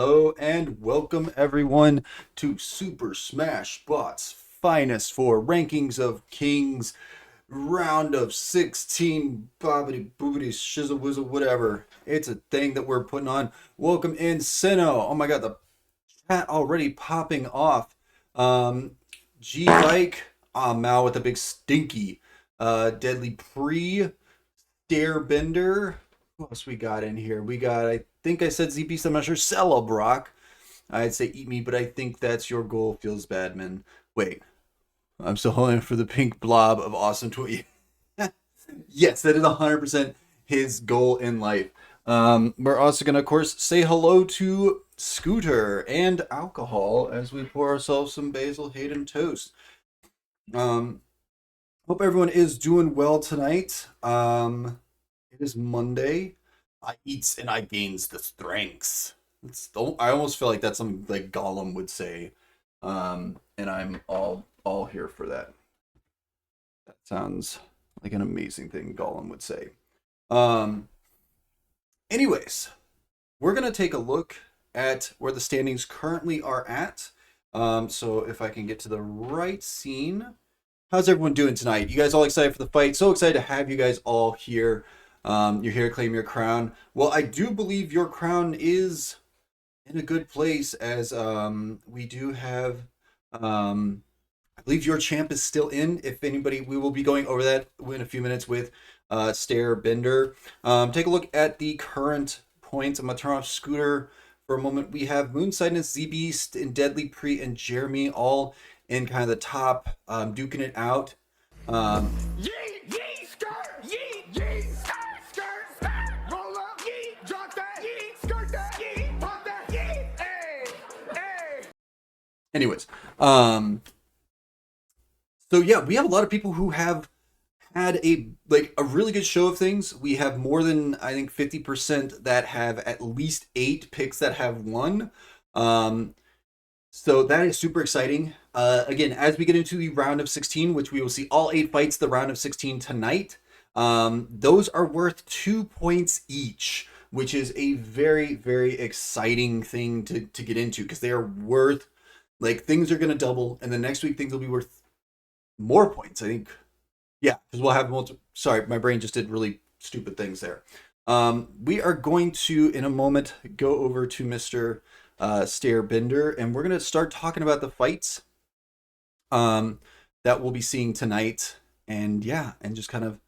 Hello and welcome everyone to Super Smash Bot's finest for rankings of kings, round of 16, bobbity boobity shizzle whizzle, whatever. It's a thing that we're putting on. Welcome in Sinnoh. Oh my god, the chat already popping off. Um, G Bike, Mao with a big stinky. Deadly Pre, Darebender. Who else we got in here? We got, I think I said Z Beast, I'm not sure. Celebrock. I'd say eat me, but I think that's your goal. Feels bad, man. Wait, I'm still holding for the pink blob of awesome tweet. Yes, that is 100% his goal in life. We're also going to, of course, say hello to Scooter and alcohol as we pour ourselves some Basil Hayden toast. Um, Hope everyone is doing well tonight. It is Monday. I eats and I gains the strengths. I almost feel like that's something like Gollum would say. And I'm all here for that. That sounds like an amazing thing Gollum would say. Um, Anyways, we're gonna take a look at where the standings currently are at. So if I can get to the right scene. How's everyone doing tonight? You guys all excited for the fight? So excited to have you guys all here. You're here to claim your crown. Well, I do believe your crown is in a good place as we do have I believe your champ is still in. If anybody, we will be going over that in a few minutes with Stair Bender. Take a look at the current points. I'm gonna turn off Scooter for a moment. We have Moonsidness, Z Beast, and Deadly Pre and Jeremy all in kind of the top, duking it out. Um, Yee, yee, skirt, yee, yee, skirt, skirt, skirt, roll up, yee, drop that, yee, skirt that, yee, pop that, yee, hey, hey. Anyways, um, so yeah, we have a lot of people who have had a really good show of things. We have more than I think 50% that have at least 8 picks that have won. Um, so that is super exciting. Again, as we get into the round of 16, which we will see all 8 fights the round of 16 tonight, those are worth 2 points each, which is a very, very exciting thing to get into because they are worth, like, things are going to double, and the next week things will be worth more points. I think, yeah, because we'll have multiple. Sorry, my brain just did really stupid things there. We are going to, in a moment, go over to Mr. Stairbender, and we're going to start talking about the fights um, that we'll be seeing tonight. And yeah, and just kind of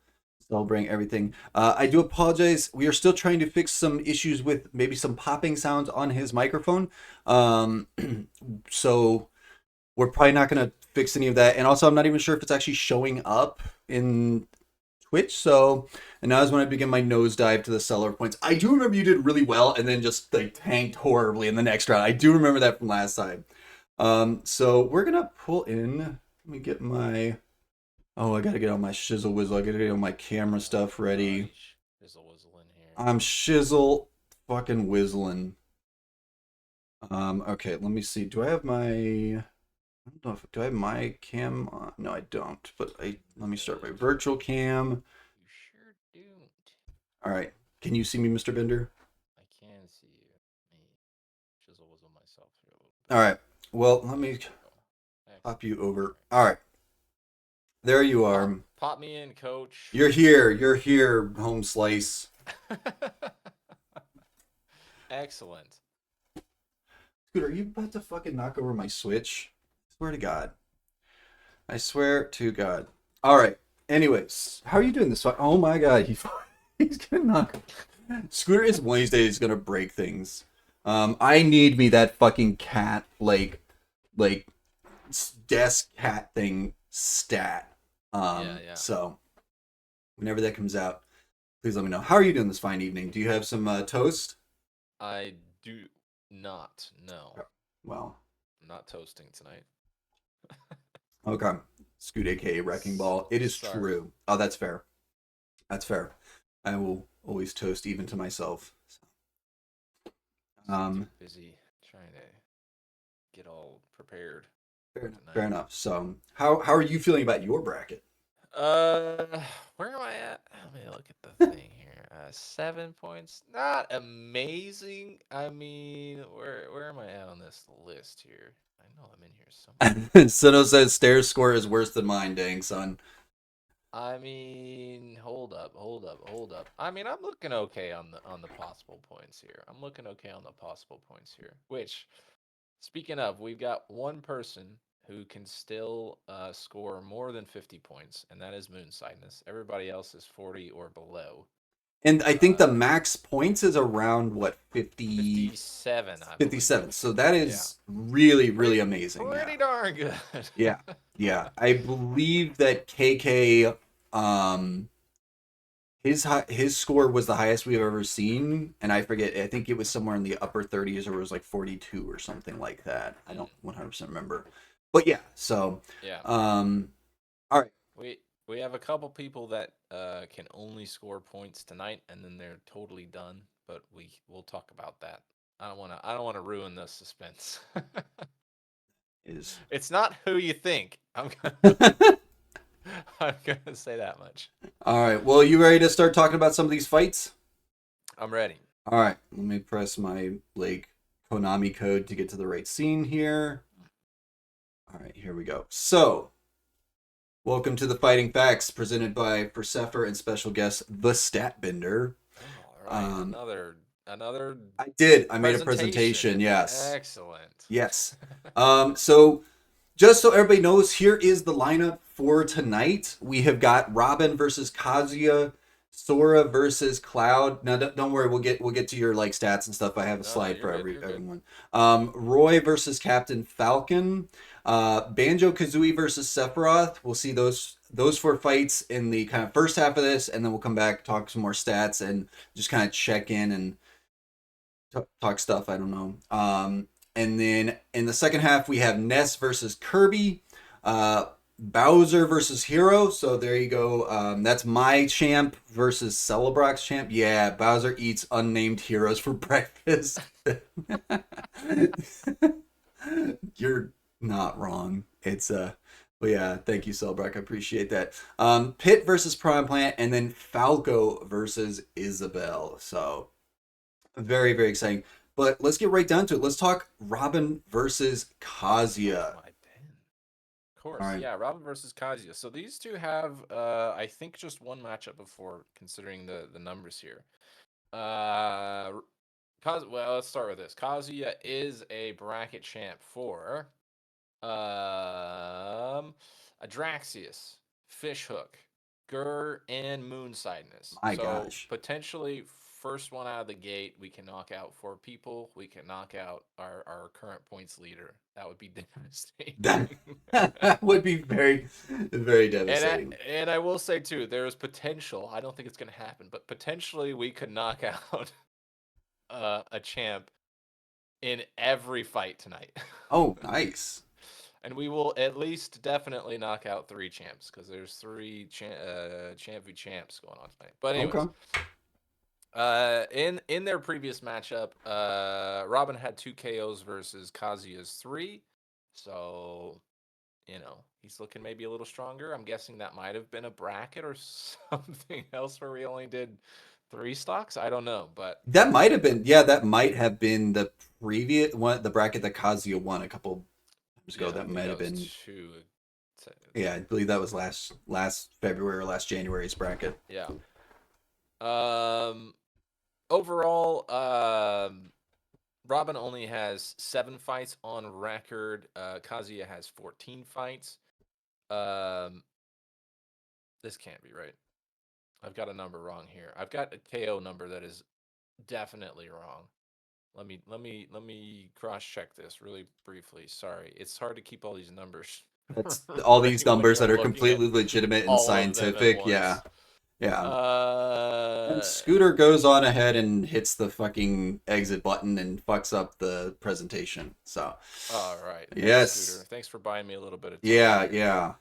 celebrating everything. I do apologize. We are still trying to fix some issues with maybe some popping sounds on his microphone. Um, so we're probably not going to fix any of that. And also, I'm not even sure if it's actually showing up in Twitch. So, and now is when I begin my nosedive to the seller points. I do remember you did really well and then just like tanked horribly in the next round. I do remember that from last time. So we're going to pull in. Let me get my. Oh, I got to get all my shizzle whizzle. I got to get all my camera stuff ready. Fizzle Wizzle in here. I'm shizzle fucking whistling. Okay, let me see. Do I have my. I don't know if do I have my cam on? No, I don't. But let me start my virtual cam. You sure don't. All right. Can you see me, Mr. Bender? I can see you. Me. Chisel Wizzle myself here a little bit. All right. Well, let me pop you over. All right. There you are. Pop me in, coach. You're here. You're here, home slice. Excellent. Dude, are you about to fucking knock over my Switch? I swear to God. I swear to God. All right. Anyways, how are you doing this? Oh my God. He's gonna knock. Scooter is one of these days gonna break things. I need me that fucking cat like desk cat thing stat. Yeah. So whenever that comes out, please let me know. How are you doing this fine evening? Do you have some toast? I do not. No. Well, I'm not toasting tonight. okay. Scoot aka Wrecking Ball. It is Sorry. true. Oh, that's fair. That's fair. I will always toast even to myself. Too busy trying to get all prepared. Fair enough. tonight. Fair enough. So, how are you feeling about your bracket? Where am I at? Let me look at the thing here. 7 points. Not amazing. I mean, where am I at on this list here? I know I'm in here somewhere. Sino says Stairs score is worse than mine, dang son. I mean, hold up, hold up, hold up. I mean, I'm looking okay on the possible points here. I'm looking okay on the possible points here. Which, speaking of, we've got one person who can still score more than 50 points, and that is Moonsightness. Everybody else is 40 or below. And I think the Uh, max points is around what 50, 57, I believe. 57. So that is really, really amazing. Pretty Yeah. darn good. Yeah. Yeah. I believe that KK, his score was the highest we've ever seen, and I forget. I think it was somewhere in the upper 30s, or it was like 42 or something like that. I don't 100% remember, but yeah. So, Yeah. all right. We have a couple people that can only score points tonight, and then they're totally done. But we'll talk about that. I don't wanna ruin the suspense. Is It's not who you think. I'm gonna say that much. all right. Well, you ready to start talking about some of these fights? I'm ready. All right. Let me press my Konami code to get to the right scene here. All right, here we go. So, welcome to the Fighting Facts, presented by Persephor and special guest the Statbender. All right, another. I did. I made a presentation. Yes. Excellent. Yes. So just so everybody knows, here is the lineup for tonight. We have got Robin versus Kazuya, Sora versus Cloud. Now, don't worry, we'll get to your stats and stuff. I have a slide for everyone. Roy versus Captain Falcon. Banjo Kazooie versus Sephiroth. We'll see those 4 fights in the kind of first half of this, and then we'll come back, talk some more stats, and just kind of check in and talk stuff. I don't know. And then in the second half, we have Ness versus Kirby, Bowser versus Hero. So there you go. That's my champ versus Celebrock's champ. Yeah, Bowser eats unnamed heroes for breakfast. You're not wrong. It's but yeah, thank you, Celebrock. I appreciate that. Pit versus Prime Plant, and then Falco versus Isabelle. So very, very exciting. But let's get right down to it. Let's talk Robin versus Kazuya. My pen. Of course, All right. yeah, Robin versus Kazuya. So these two have, I think, just one matchup before, considering the numbers here. Well, let's start with this. Kazuya is a bracket champ for Adraxius, Fishhook, Gur, and Moonsightness. My So gosh. potentially first one out of the gate, we can knock out 4 people. We can knock out our current points leader. That would be devastating. That would be very, very devastating. And I will say too, there is potential. I don't think it's going to happen, but potentially we could knock out a champ in every fight tonight. Oh, nice. And we will at least definitely knock out 3 champs because there's 3 champ v champs going on tonight. But anyways, in their previous matchup, Robin had 2 KOs versus Kazuya's 3. So, he's looking maybe a little stronger. I'm guessing that might have been a bracket or something else where we only did 3 stocks. I don't know, but that might have been the previous one, the bracket that Kazuya won a couple times ago. That might have been 2. Yeah, I believe that was last February or last January's bracket. Yeah. Overall, Robin only has 7 fights on record. Kazuya has 14 fights. This can't be right. I've got a number wrong here. I've got a KO number that is definitely wrong. Let me cross check this really briefly. Sorry, it's hard to keep all these numbers. That's all these when numbers you're that are looking completely at legitimate and all of them at scientific. once. Yeah. Yeah. And Scooter goes on ahead and hits the fucking exit button and fucks up the presentation. So. All right. Yes. Scooter. Thanks for buying me a little bit of time. Yeah.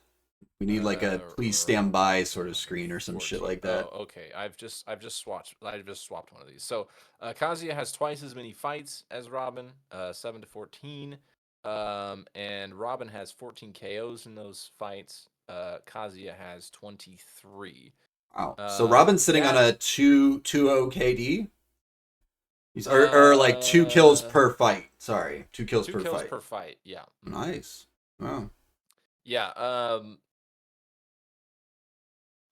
We need a please stand by sort of screen or some 14. shit like that. Oh, okay. I've just swapped one of these. So Kazuya has twice as many fights as Robin, 7 to 14. And Robin has 14 KOs in those fights. Kazuya has 23. Wow. So Robin's sitting on That a 2-0 KD. Or like 2 kills per fight. Sorry, 2 kills two per kills fight. per fight. Yeah. Nice. Wow. Yeah.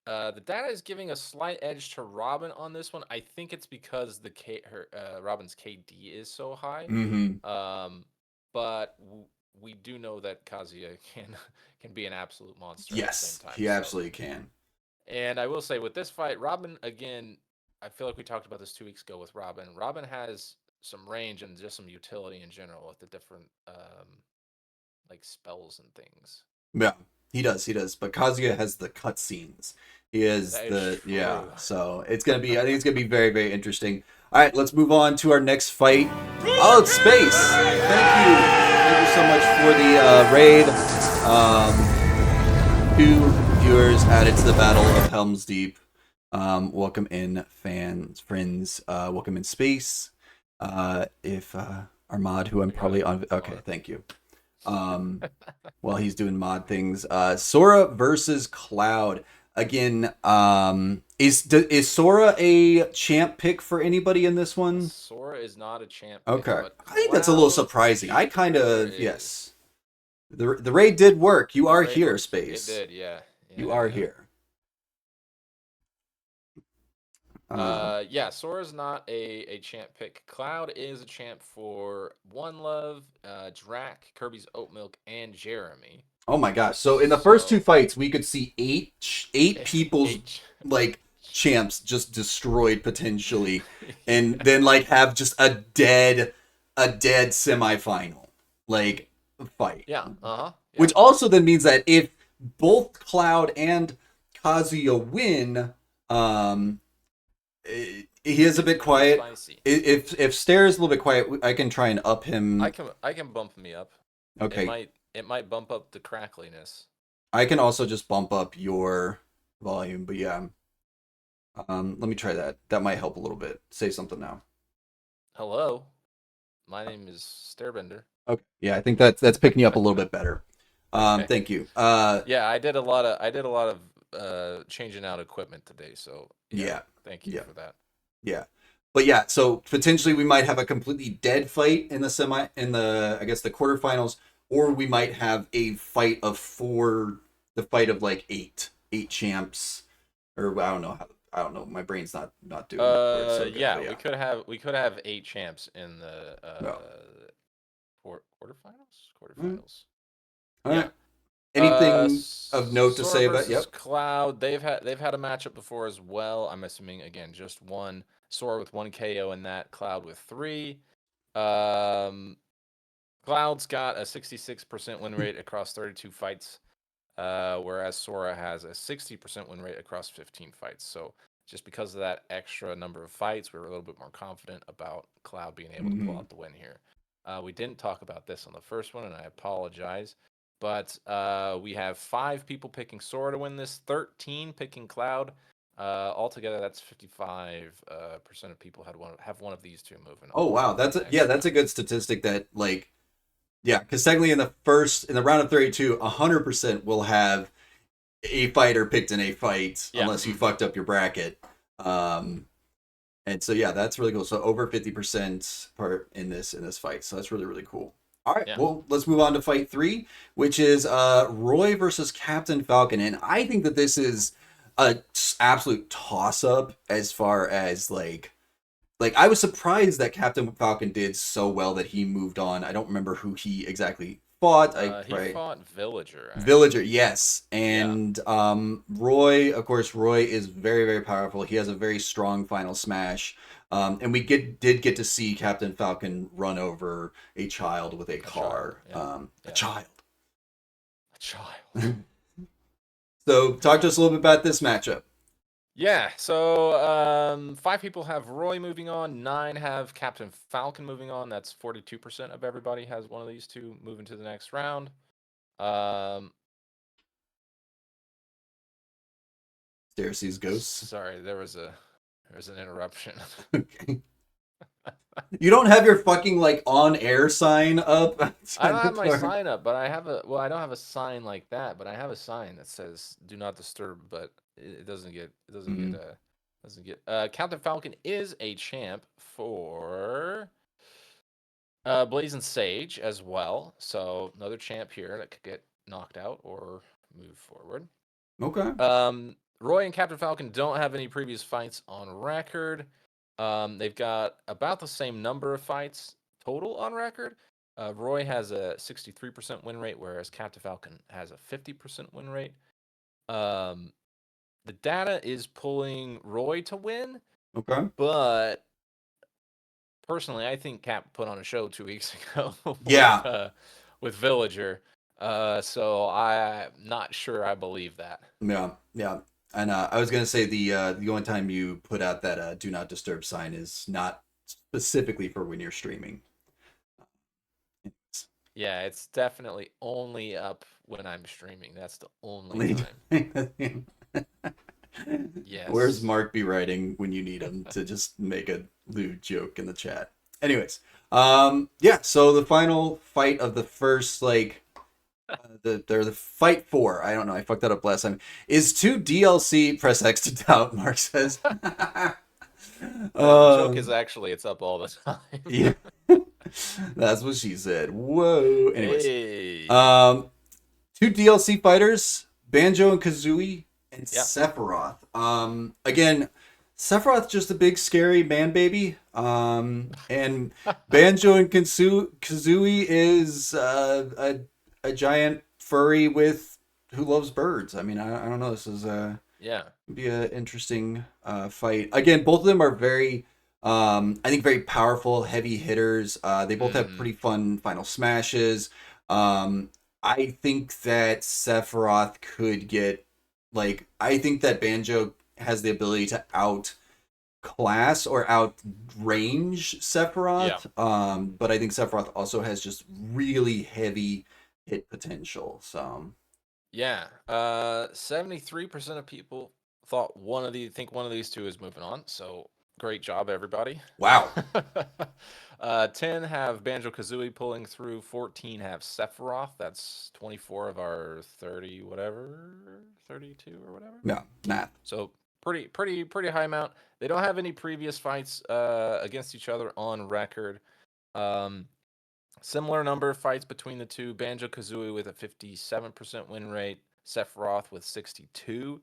The data is giving a slight edge to Robin on this one. I think it's because Robin's KD is so high. Mm-hmm. But we do know that Kazuya can be an absolute monster at the Yes, same time. he So. absolutely can. And I will say with this fight, Robin again. I feel like we talked about this 2 weeks ago with Robin. Robin has some range and just some utility in general with the different like spells and things. Yeah, he does. He does. But Kazuya has the cutscenes. He is That is the yeah. true. So it's gonna be. I think it's gonna be very very interesting. All right, let's move on to our next fight. Oh, it's Space. Thank you. Thank you so much for the raid. 2 viewers added to the Battle of Helm's Deep. Welcome in, fans, friends. Welcome in, Space. If Armad, who I'm probably on. Okay, thank you. While he's doing mod things, Sora versus Cloud. Again, is Sora a champ pick for anybody in this one? Sora is not a champ pick, Okay, but I think that's a little Cloud surprising. I kind sure of is. yes. The raid did work. You are Raid here, worked. Space. It did, yeah. You are here. Yeah, Sora's not a champ pick. Cloud is a champ for One Love, Drac, Kirby's Oat Milk, and Jeremy. Oh my gosh! So in the first 2 So- fights, we could see eight people's H- like champs just destroyed potentially, and then like have just a dead semifinal like fight. Yeah, yeah. Which also then means that if both Cloud and Kazuya win, he is a bit quiet. Spicy. If Stare is a little bit quiet, I can try and up him. I can bump me up. Okay. It might bump up the crackliness. I can also just bump up your volume, but yeah. Let me try that. That might help a little bit. Say something now. Hello, my name is Stairbender. Okay. Yeah, I think that's picking you up a little bit better. Okay. Thank you. Yeah, I did a lot of changing out equipment today, so Yeah. Thank you for that. Yeah. But yeah, so potentially we might have a completely dead fight in the I guess the quarterfinals, or we might have a fight of 4, the fight of like eight champs, or I don't know. My brain's not doing it. So good, Yeah, yeah. we could have 8 champs in the quarterfinals. All right. Yeah. Anything of note to say about? Yep. Cloud, they've had a matchup before as well. I'm assuming again just one. Sora with 1 KO in that. Cloud with 3. Cloud's got a 66% win rate across 32 fights, whereas Sora has a 60% win rate across 15 fights. So just because of that extra number of fights, we were a little bit more confident about Cloud being able to pull out the win here. We didn't talk about this on the first one, and I apologize. But we have 5 people picking Sora to win this, 13 picking Cloud. Altogether, that's 55% of people have one of these two moving. Oh wow, that's a good statistic. That like, yeah, because technically in the round of 32, 100% will have a fighter picked in a fight unless you fucked up your bracket. And so yeah, that's really cool. So over 50% part in this fight. So that's really really cool. All right, well, let's move on to fight 3, which is Roy versus Captain Falcon. And I think that this is an absolute toss-up as far as like I was surprised that Captain Falcon did so well that he moved on. I don't remember who he exactly fought. He fought Villager. Actually. Villager, yes. And Roy, of course, Roy is very, very powerful. He has a very strong final smash. And we did get to see Captain Falcon run over a child with a car. A child. A child. So talk to us a little bit about this matchup. Yeah, so 5 people have Roy moving on, 9 have Captain Falcon moving on. That's 42% of everybody has one of these two moving to the next round. Stare sees ghosts. Sorry, there was an interruption. Okay. You don't have your fucking like on air sign up. I don't have my sign up, but I have a well, I don't have a sign like that, but I have a sign that says "Do not disturb." But it doesn't get Mm. Captain Falcon is a champ for Blazing Sage as well. So another champ here that could get knocked out or move forward. Okay. Roy and Captain Falcon don't have any previous fights on record. They've got about the same number of fights total on record. Roy has a 63% win rate, whereas Captain Falcon has a 50% win rate. The data is pulling Roy to win, Okay. but personally, I think Cap put on a show 2 weeks ago Yeah. with Villager. So I'm not sure I believe that. Yeah. Yeah. And I was gonna say the only time you put out that do not disturb sign is not specifically for when you're streaming. Yeah, it's definitely only up when I'm streaming. That's the only Only- time. Where's Yes. Mark be writing when you need him to just make a lewd joke in the chat? Anyways, yeah. So the final fight of the first the fight four. I don't know. I fucked that up last time. Is 2 DLC. Press X to doubt. Mark says. The joke is Um, actually it's up all the time. yeah, that's what she said. Whoa. Anyways, Hey. 2 DLC fighters, Banjo and Kazooie, and Yeah. Sephiroth. Again, Sephiroth just a big scary man baby. And Banjo and Kazooie is a giant furry who loves birds. I mean, I don't know. This is Yeah. be an interesting fight. Again, both of them are very, I think, very powerful, heavy hitters. They both have Mhm. pretty fun final smashes. I think that Sephiroth could get, like, I think that Banjo has the ability to outclass or outrange Sephiroth. But I think Sephiroth also has just really heavy hit potential. So, Yeah. 73% of people think one of these two is moving on. So great job, everybody. wow. 10 have Banjo Kazooie pulling through. 14 have Sephiroth. That's 24 of our 30 whatever, 32 or whatever. Yeah, math. So pretty high amount. They don't have any previous fights against each other on record. Similar number of fights between the two. Banjo Kazooie with a 57% win rate. Sephiroth with 62.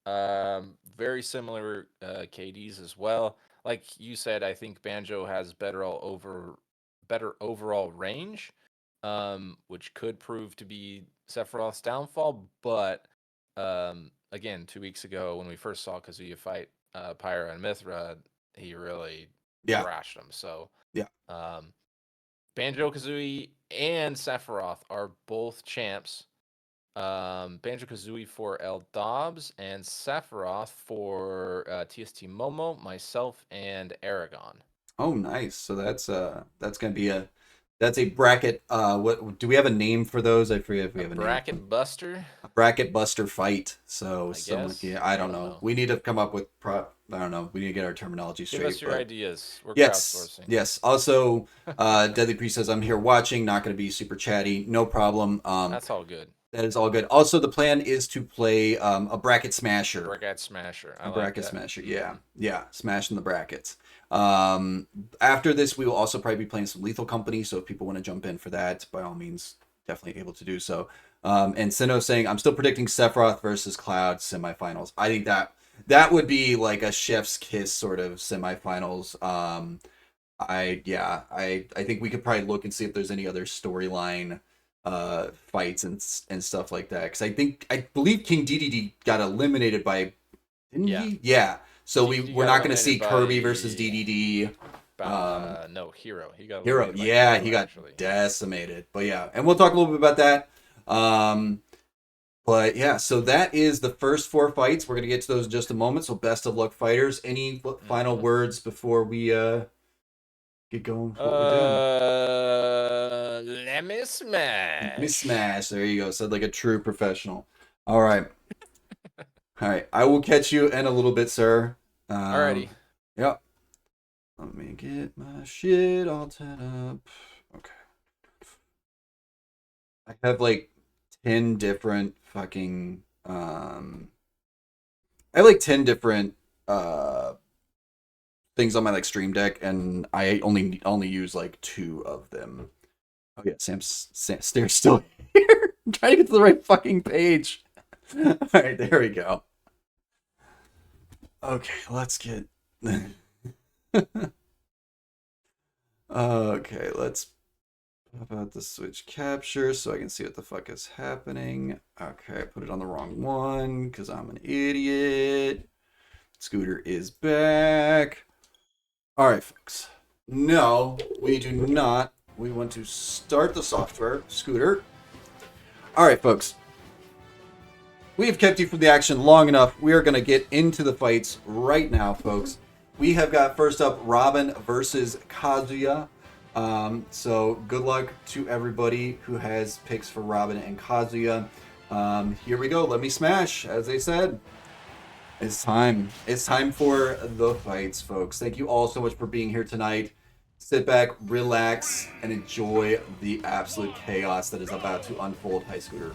Very similar KDs as well. Like you said, I think Banjo has better overall range, which could prove to be Sephiroth's downfall. But again, 2 weeks ago when we first saw Kazuya fight Pyra and Mithra, he really Yeah. thrashed him. So Yeah. Banjo Kazooie and Sephiroth are both champs. Banjo Kazooie for L Dobbs and Sephiroth for TST Momo, myself, and Aragon. Oh, nice. So that's gonna be that's a bracket. What do we have a name for those? I forget if we have a name. Bracket Buster. A bracket buster fight. So I someone, guess. yeah, I don't I don't know. know. We need to come up with I don't know. We need to get our terminology Give straight. us your but- ideas. We're Yes, crowdsourcing. yes. Also, Deadly Priest says I'm here watching. Not going to be super chatty. No problem. That's all good. That is all good. Also, the plan is to play a bracket smasher. Bracket Smasher. I A like bracket that. smasher, yeah, yeah, smashing the brackets. After this, we will also probably be playing some Lethal Company. So if people want to jump in for that, by all means, definitely able to do so. And Sinnoh saying, I'm still predicting Sephiroth versus Cloud semifinals. I think that would be like a chef's kiss sort of semifinals. I think we could probably look and see if there's any other storyline fights and stuff like that. Because I believe King DDD got eliminated by, didn't Yeah. he? Yeah. So DDD we're got not going to see eliminated Kirby by- versus DDD. No, Hero. He got Hero, eliminated by yeah, Hero, he got actually. decimated. But yeah, and we'll talk a little bit about that. But yeah, so that is the first 4 fights. We're gonna get to those in just a moment. So best of luck, fighters. Any final words before we get going? With what we're doing? Let me smash. Miss Smash. There you go. Said like a true professional. All right. All right. I will catch you in a little bit, sir. Alrighty. Yep. Let me get my shit all set up. Okay. I have like 10 different fucking I have like 10 different things on my like stream deck, and I only use like 2 of them. Oh yeah, Sam's still here. I'm trying to get to the right fucking page. All right, there we go. Okay, let's get. Okay, let's pop out the switch capture so I can see what the fuck is happening. Okay, I put it on the wrong one because I'm an idiot. Scooter is back. All right, folks. No, we do not. We want to start the software. Scooter. All right, folks. We have kept you from the action long enough. We are going to get into the fights right now, folks. We have got first up Robin versus Kazuya. So good luck to everybody who has picks for Robin and Kazuya. Here we go. Let me smash, as they said. It's time. It's time for the fights, folks. Thank you all so much for being here tonight. Sit back, relax, and enjoy the absolute chaos that is about to unfold. Hi, Scooter.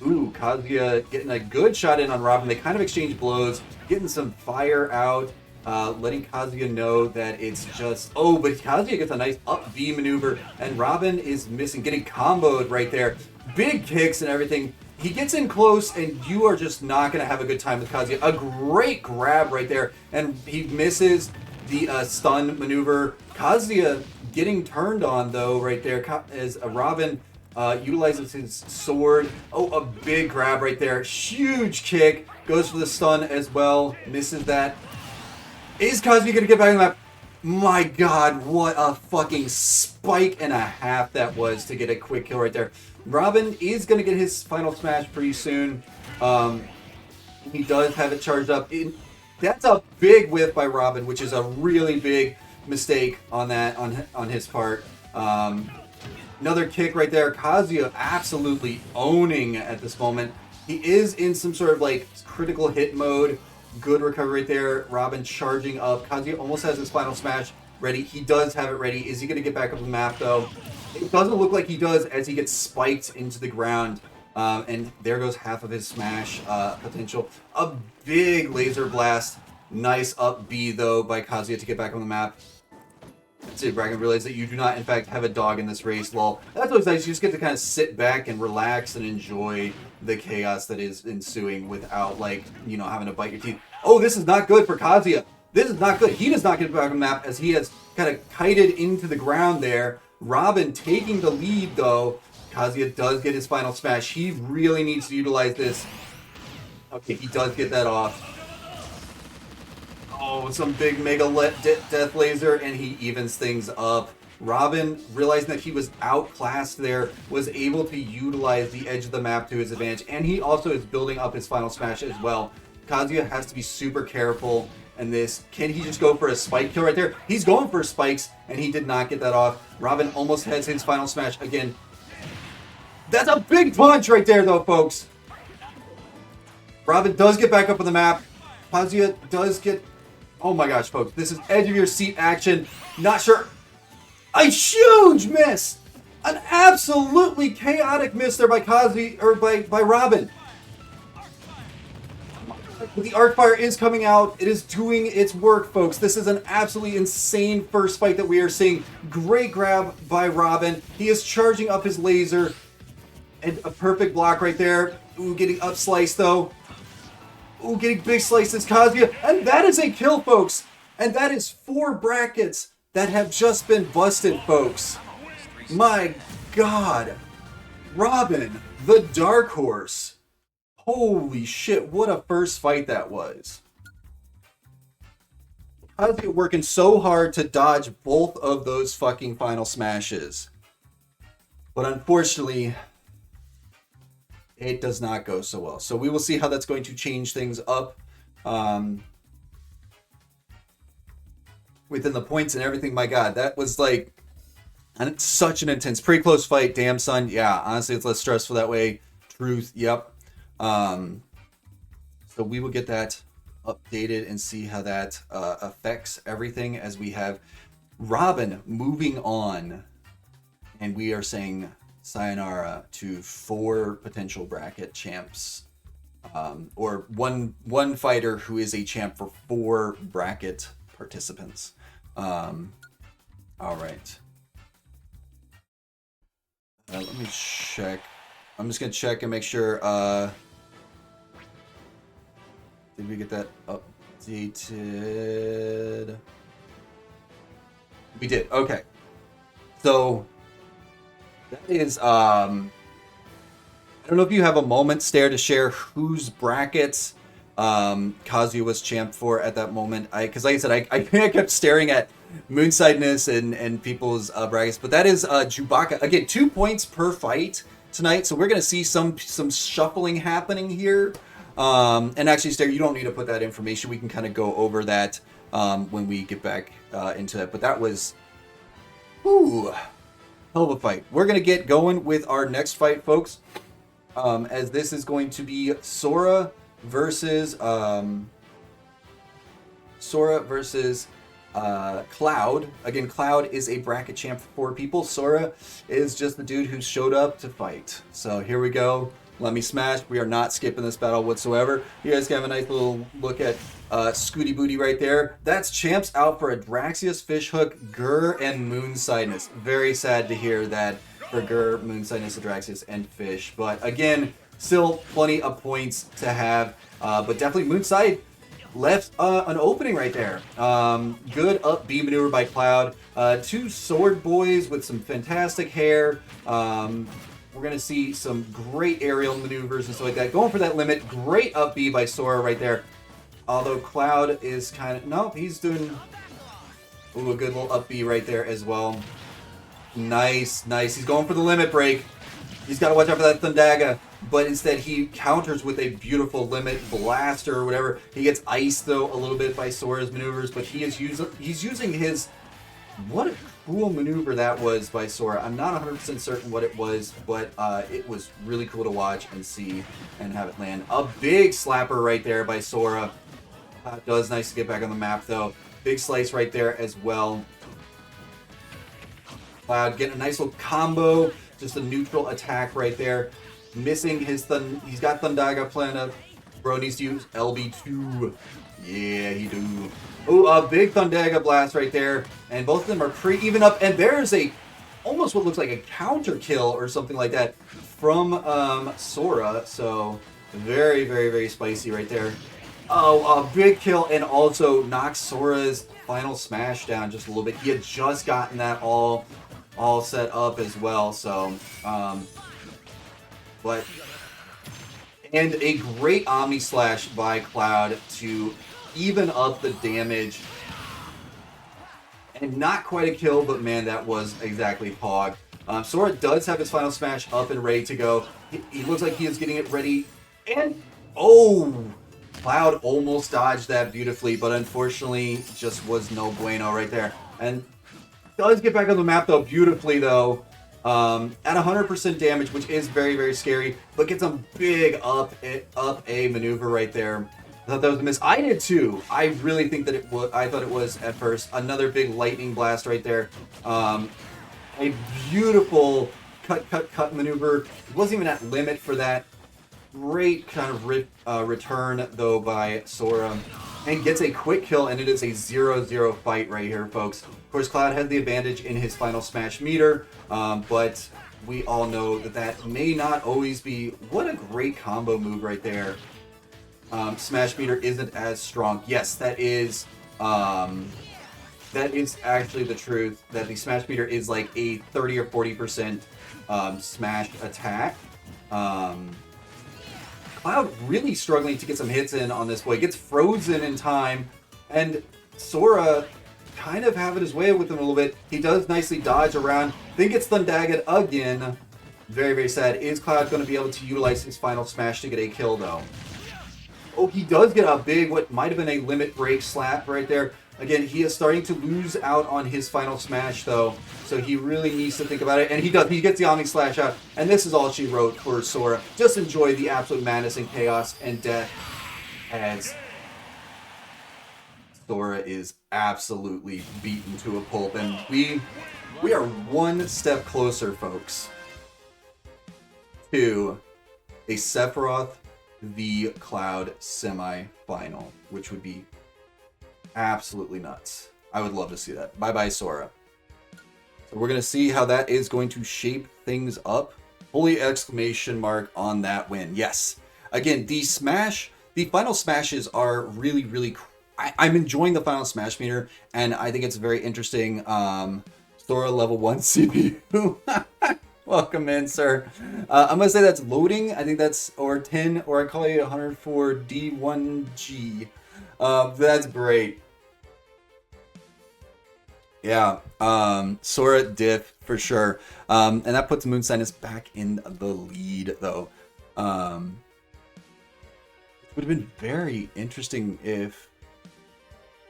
Ooh, Kazuya getting a good shot in on Robin. They kind of exchange blows, getting some fire out, letting Kazuya know that it's just... Oh, but Kazuya gets a nice up B maneuver, and Robin is missing, getting comboed right there. Big kicks and everything. He gets in close, and you are just not going to have a good time with Kazuya. A great grab right there, and he misses the stun maneuver. Kazuya getting turned on, though, right there, as Robin... utilizes his sword. Oh, a big grab right there. Huge kick. Goes for the stun as well. Misses that. Is Kazuya going to get back on the map? My god, what a fucking spike and a half that was to get a quick kill right there. Robin is going to get his final smash pretty soon. He does have it charged up. That's a big whiff by Robin, which is a really big mistake on that on his part. Another kick right there. Kazuya absolutely owning at this moment. He is in some sort of like critical hit mode. Good recovery right there. Robin charging up. Kazuya almost has his final smash ready. He does have it ready. Is he going to get back up the map though? It doesn't look like he does as he gets spiked into the ground. And there goes half of his smash potential. A big laser blast. Nice up B though by Kazuya to get back on the map. That's it, Bracken. Realize that you do not, in fact, have a dog in this race, lol. That's what's nice. You just get to kind of sit back and relax and enjoy the chaos that is ensuing without, like, you know, having to bite your teeth. Oh, this is not good for Kazuya. This is not good. He does not get back on the map as he has kind of kited into the ground there. Robin taking the lead, though. Kazuya does get his final smash. He really needs to utilize this. Okay, he does get that off. Oh, some big mega death laser, and he evens things up. Robin, realizing that he was outclassed there, was able to utilize the edge of the map to his advantage, and he also is building up his final smash as well. Kazuya has to be super careful in this. Can he just go for a spike kill right there? He's going for spikes, and he did not get that off. Robin almost has his final smash again. That's a big punch right there, though, folks. Robin does get back up on the map. Kazuya does get... Oh my gosh, folks. This is edge of your seat action. Not sure. A huge miss! An absolutely chaotic miss there by Kazuya, or by Robin. The Arcfire is coming out. It is doing its work, folks. This is an absolutely insane first fight that we are seeing. Great grab by Robin. He is charging up his laser. And a perfect block right there. Ooh, getting up sliced though. Ooh, getting big slices, Kazuya. And that is a kill, folks. And that is 4 brackets that have just been busted, folks. My God. Robin, the dark horse. Holy shit, what a first fight that was. Kazuya working so hard to dodge both of those fucking final smashes. But unfortunately, it does not go so well. So we will see how that's going to change things up within the points and everything. My God, that was like such an intense, pretty close fight. Damn, son. Yeah, honestly, it's less stressful that way. Truth. Yep. So we will get that updated and see how that affects everything, as we have Robin moving on, and we are saying sayonara to 4 potential bracket champs, or one fighter who is a champ for 4 bracket participants. All right. Let me check. I'm just gonna check and make sure. Did we get that updated? We did. Okay. So that is. I don't know if you have a moment, Stare, to share whose brackets Kazuya was champ for at that moment. Because like I said, I kept staring at Moonsideness and people's brackets, but that is Chewbacca. Again, 2 points per fight tonight, so we're gonna see some shuffling happening here. And actually, Stare, you don't need to put that information. We can kind of go over that when we get back into it. But that was, hell of a fight. We're gonna get going with our next fight, folks. As this is going to be Sora versus Cloud. Again, Cloud is a bracket champ for 4 people. Sora is just the dude who showed up to fight. So here we go. Let me smash. We are not skipping this battle whatsoever. You guys can have a nice little look at Scooty Booty right there. That's champs out for Adraxius, Fishhook, Gur, and Moonsideness. Very sad to hear that for Gur, Moonsideness, Adraxius, and Fish. But again, still plenty of points to have. But definitely Moonside left an opening right there. Good up B maneuver by Cloud. 2 sword boys with some fantastic hair. We're going to see some great aerial maneuvers and stuff like that. Going for that limit. Great up B by Sora right there. Although Cloud is kind of... No, he's doing... Ooh, a good little up B right there as well. Nice, nice. He's going for the limit break. He's got to watch out for that Thundaga. But instead he counters with a beautiful limit blaster or whatever. He gets iced though a little bit by Sora's maneuvers, but he's using his... What a cool maneuver that was by Sora. I'm not 100% certain what it was, but it was really cool to watch and see and have it land. A big slapper right there by Sora. Does nice to get back on the map though. Big slice right there as well. Cloud getting a nice little combo. Just a neutral attack right there. Missing his he's got Thundaga planned up. Bro needs to use LB2. Yeah, he do. Oh, a big Thundaga blast right there. And both of them are pretty even up. And there's a almost what looks like a counter kill or something like that from Sora. So very, very, very spicy right there. Oh, a big kill, and also knocks Sora's final smash down just a little bit. He had just gotten that all set up as well. So but and a great Omni Slash by Cloud to even up the damage. And not quite a kill, but man, that was exactly Pog. Sora does have his final smash up and ready to go. He looks like he is getting it ready. And, oh! Cloud almost dodged that beautifully, but unfortunately just was no bueno right there. And does get back on the map though, beautifully though. At 100% damage, which is very, very scary, but gets a big up A maneuver right there. I thought that was a miss. I did too. I really think that it was. I thought it was at first. Another big lightning blast right there. A beautiful cut maneuver. It wasn't even at limit for that. Great kind of return though by Sora, and gets a quick kill, and it is a 0-0 fight right here, folks. Of course, Cloud had the advantage in his final smash meter, but we all know that that may not always be. What a great combo move right there. Smash meter isn't as strong. Yes, that is actually the truth, that the smash meter is like a 30 or 40% smash attack. Cloud really struggling to get some hits in on this boy. Gets frozen in time, and Sora kind of having his way with him a little bit. He does nicely dodge around, then gets Thundagged again. Very, very sad. Is Cloud going to be able to utilize his final smash to get a kill though? Oh, he does get a big, what might have been a limit break slap right there. Again, he is starting to lose out on his final smash, though, so he really needs to think about it. And he does. He gets the Omni Slash out, and this is all she wrote for Sora. Just enjoy the absolute madness and chaos and death as Sora is absolutely beaten to a pulp, and we are one step closer, folks, to a Sephiroth v Cloud semi-final, which would be absolutely nuts. I would love to see that. Bye-bye, Sora. So we're going to see how that is going to shape things up. Holy exclamation mark on that win. Yes. Again, the final smashes are really, really... I'm enjoying the final smash meter, and I think it's very interesting. Sora level 1 CPU. Welcome in, sir. I'm going to say that's loading. I think that's, or 10, or I call it 104 D1G. That's great. Yeah, Sora diff for sure. And that puts Moon Sinus back in the lead, though. It would have been very interesting if...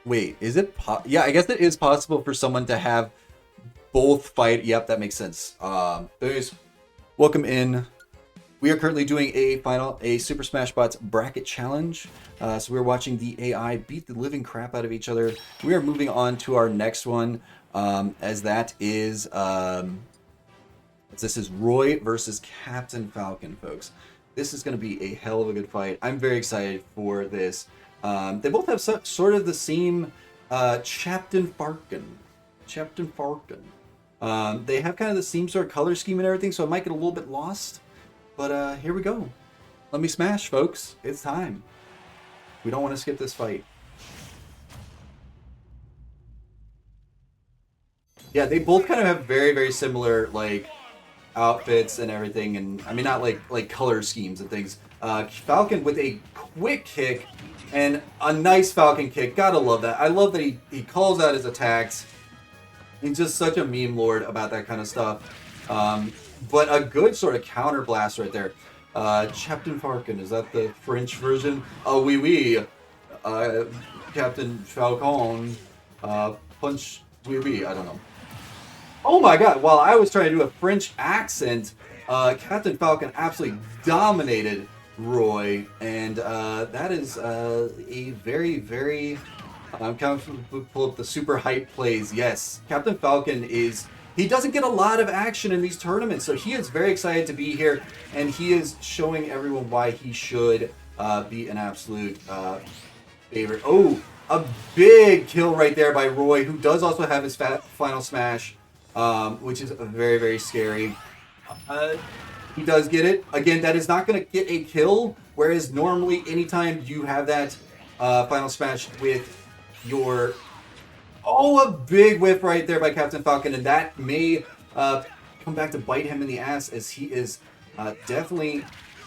Wait, is it... Yeah, I guess it is possible for someone to have both fight... Yep, that makes sense. Anyways, welcome in. We are currently doing a Super Smash Bros. Bracket challenge. So we're watching the AI beat the living crap out of each other. We are moving on to our next one, as that is... this is Roy versus Captain Falcon, folks. This is going to be a hell of a good fight. I'm very excited for this. They both have sort of the same Captain Falcon. Captain Falcon. They have kind of the same sort of color scheme and everything, so I might get a little bit lost. But here we go. Let me smash, folks. It's time. We don't want to skip this fight. Yeah, they both kind of have very, very similar, like, outfits and everything, and I mean not like color schemes and things. Falcon with a quick kick and a nice Falcon kick. Gotta love that. I love that he calls out his attacks. He's just such a meme lord about that kind of stuff. But a good sort of counter blast right there. Captain Falcon, is that the French version? Oh, oui. Captain Falcon, punch, oui. I don't know. Oh my god, while I was trying to do a French accent, Captain Falcon absolutely dominated Roy, and that is a very, very... I'm kind of pull up the super hype plays. Yes, Captain Falcon is... He doesn't get a lot of action in these tournaments, so he is very excited to be here, and he is showing everyone why he should be an absolute favorite. Oh, a big kill right there by Roy, who does also have his final smash. Which is very, very scary. He does get it. Again, that is not going to get a kill, whereas normally anytime you have that final smash with your... Oh, a big whiff right there by Captain Falcon, and that may come back to bite him in the ass, as he is definitely...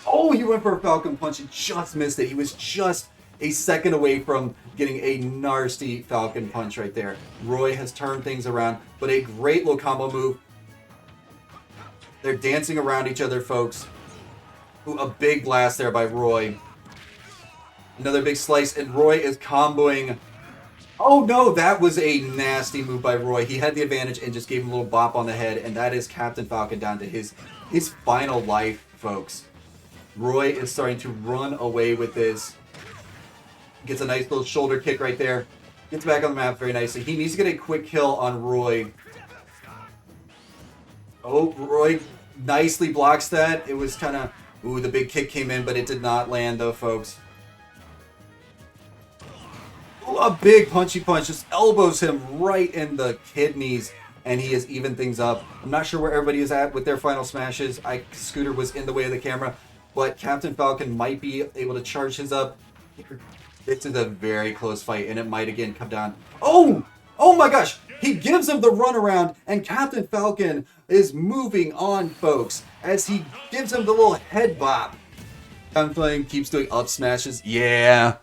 Oh, he went for a Falcon Punch and just missed it. He was just a second away from getting a nasty Falcon Punch right there. Roy has turned things around, but a great low combo move. They're dancing around each other, folks. Ooh, a big blast there by Roy. Another big slice, and Roy is comboing. Oh no, that was a nasty move by Roy. He had the advantage and just gave him a little bop on the head, and that is Captain Falcon down to his final life, folks. Roy is starting to run away with this. Gets a nice little shoulder kick right there. Gets back on the map very nicely. He needs to get a quick kill on Roy. Oh, Roy nicely blocks that. It was kind of... Ooh, the big kick came in, but it did not land, though, folks. Ooh, a big punchy punch. Just elbows him right in the kidneys, and he has evened things up. I'm not sure where everybody is at with their final smashes. Scooter was in the way of the camera, but Captain Falcon might be able to charge his up. This is a very close fight, and it might again come down. Oh! Oh my gosh! He gives him the runaround, and Captain Falcon is moving on, folks, as he gives him the little head bop. Captain Falcon keeps doing up smashes. Yeah!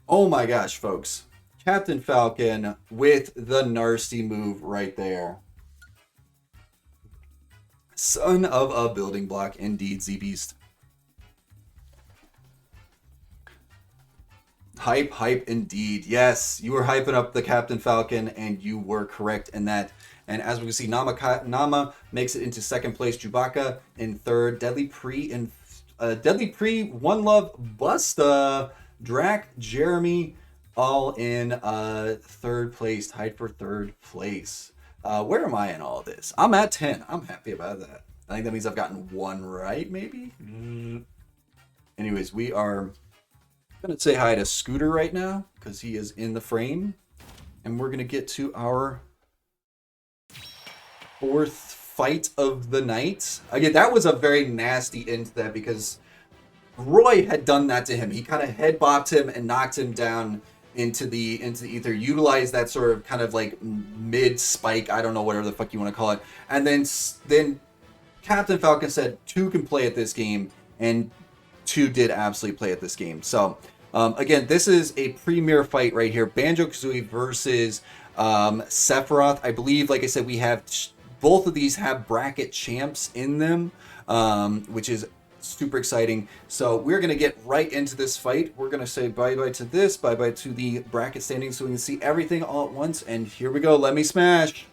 Oh my gosh, folks. Captain Falcon with the nasty move right there. Son of a building block, indeed, Z-Beast. Hype indeed. Yes, you were hyping up the Captain Falcon, and you were correct in that. And as we can see, Nama makes it into second place. Chewbacca in third. Deadly Pre in One Love, Busta, Drac, Jeremy, all in third place, tied for third place. Where am I in all this? I'm at 10. I'm happy about that. I think that means I've gotten one right, maybe? Anyways, we are going to say hi to Scooter right now because he is in the frame. And we're going to get to our fourth fight of the night. Again, that was a very nasty end to that because Roy had done that to him. He kind of head bopped him and knocked him down into the ether, utilized that sort of kind of like mid spike, I don't know, whatever the fuck you want to call it. And then Captain Falcon said 2 can play at this game, and 2 did absolutely play at this game. So again, this is a premier fight right here. Banjo-Kazooie versus Sephiroth. I believe, like I said, we have both of these have bracket champs in them, which is super exciting. So we're going to get right into this fight. We're going to say bye-bye to this, bye-bye to the bracket standings so we can see everything all at once. And here we go. Let me smash.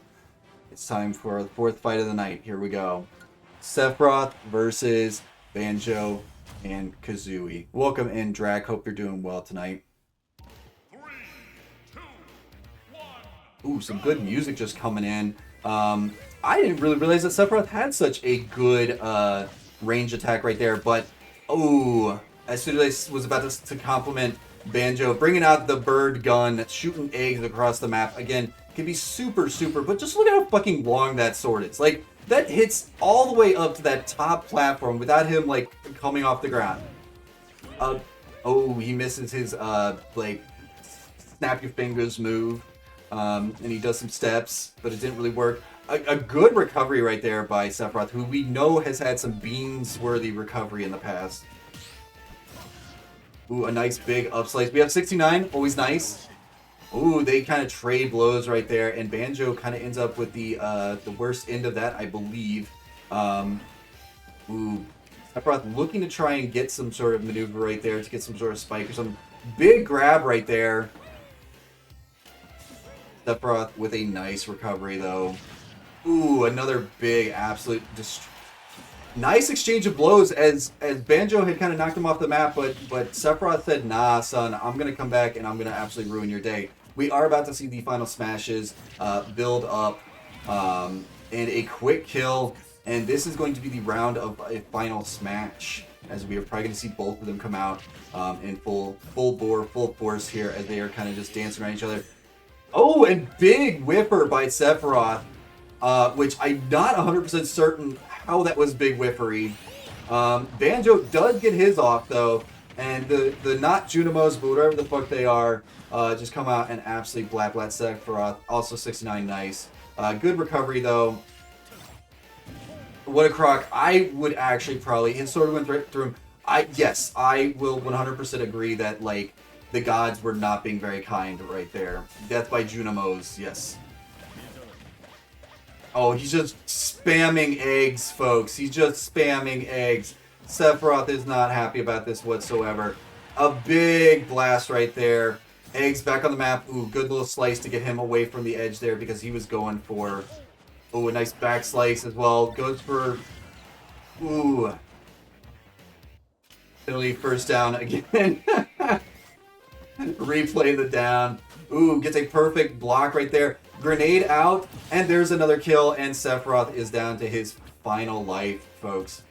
It's time for the fourth fight of the night. Here we go. Sephiroth versus Banjo and Kazooie. Welcome in, Drag. Hope you're doing well tonight. 3, 2, 1. Ooh, some good music just coming in. I didn't really realize that Sephiroth had such a good range attack right there, but as soon as I was about to compliment Banjo, bringing out the bird gun, shooting eggs across the map, again, can be super, but just look at how fucking long that sword is. Like, that hits all the way up to that top platform without him, like, coming off the ground. He misses his, like, snap your fingers move, and he does some steps, but it didn't really work. A good recovery right there by Sephiroth, who we know has had some beans-worthy recovery in the past. Ooh, a nice big up slice. We have 69, always nice. Ooh, they kind of trade blows right there, and Banjo kind of ends up with the worst end of that, I believe. Ooh, Sephiroth looking to try and get some sort of maneuver right there to get some sort of spike or some big grab right there. Sephiroth with a nice recovery though. Ooh, another big absolute nice exchange of blows as Banjo had kind of knocked him off the map, but Sephiroth said, nah, son, I'm going to come back and I'm going to absolutely ruin your day. We are about to see the final smashes build up and a quick kill, and this is going to be the round of a final smash, as we are probably going to see both of them come out in full bore, full force here as they are kind of just dancing around each other. Oh, and big whipper by Sephiroth. Which I'm not 100% certain how that was big whiffery. Banjo does get his off though, and the not Junimos, but whatever the fuck they are, just come out and absolutely blat Sephiroth. Also 69, nice. Good recovery though. What a crock. I would actually probably, his sword went right through him. Yes, I will 100% agree that like the gods were not being very kind right there. Death by Junimos, yes. Oh, he's just spamming eggs, folks. He's just spamming eggs. Sephiroth is not happy about this whatsoever. A big blast right there. Eggs back on the map. Ooh, good little slice to get him away from the edge there because he was going for... Ooh, a nice back slice as well. Goes for... Ooh. Italy first down again. Replay the down. Ooh, gets a perfect block right there. Grenade out, and there's another kill, and Sephiroth is down to his final life, folks.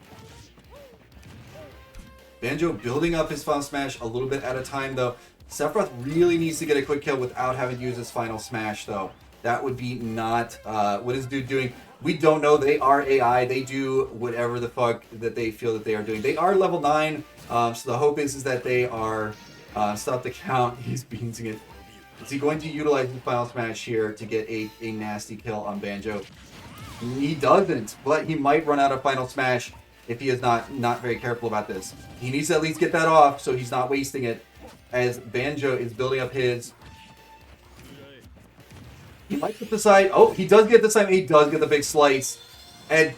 Banjo building up his final smash a little bit at a time, though. Sephiroth really needs to get a quick kill without having to use his final smash, though. That would be not what is dude doing. We don't know. They are AI. They do whatever the fuck that they feel that they are doing. They are level 9, so the hope is that they are... stop the count. He's beansing it. Is he going to utilize the final smash here to get a nasty kill on Banjo? He doesn't, but he might run out of final smash if he is not very careful about this. He needs to at least get that off so he's not wasting it as Banjo is building up his... He might get the side... Oh, he does get this time. He does get the big slice. And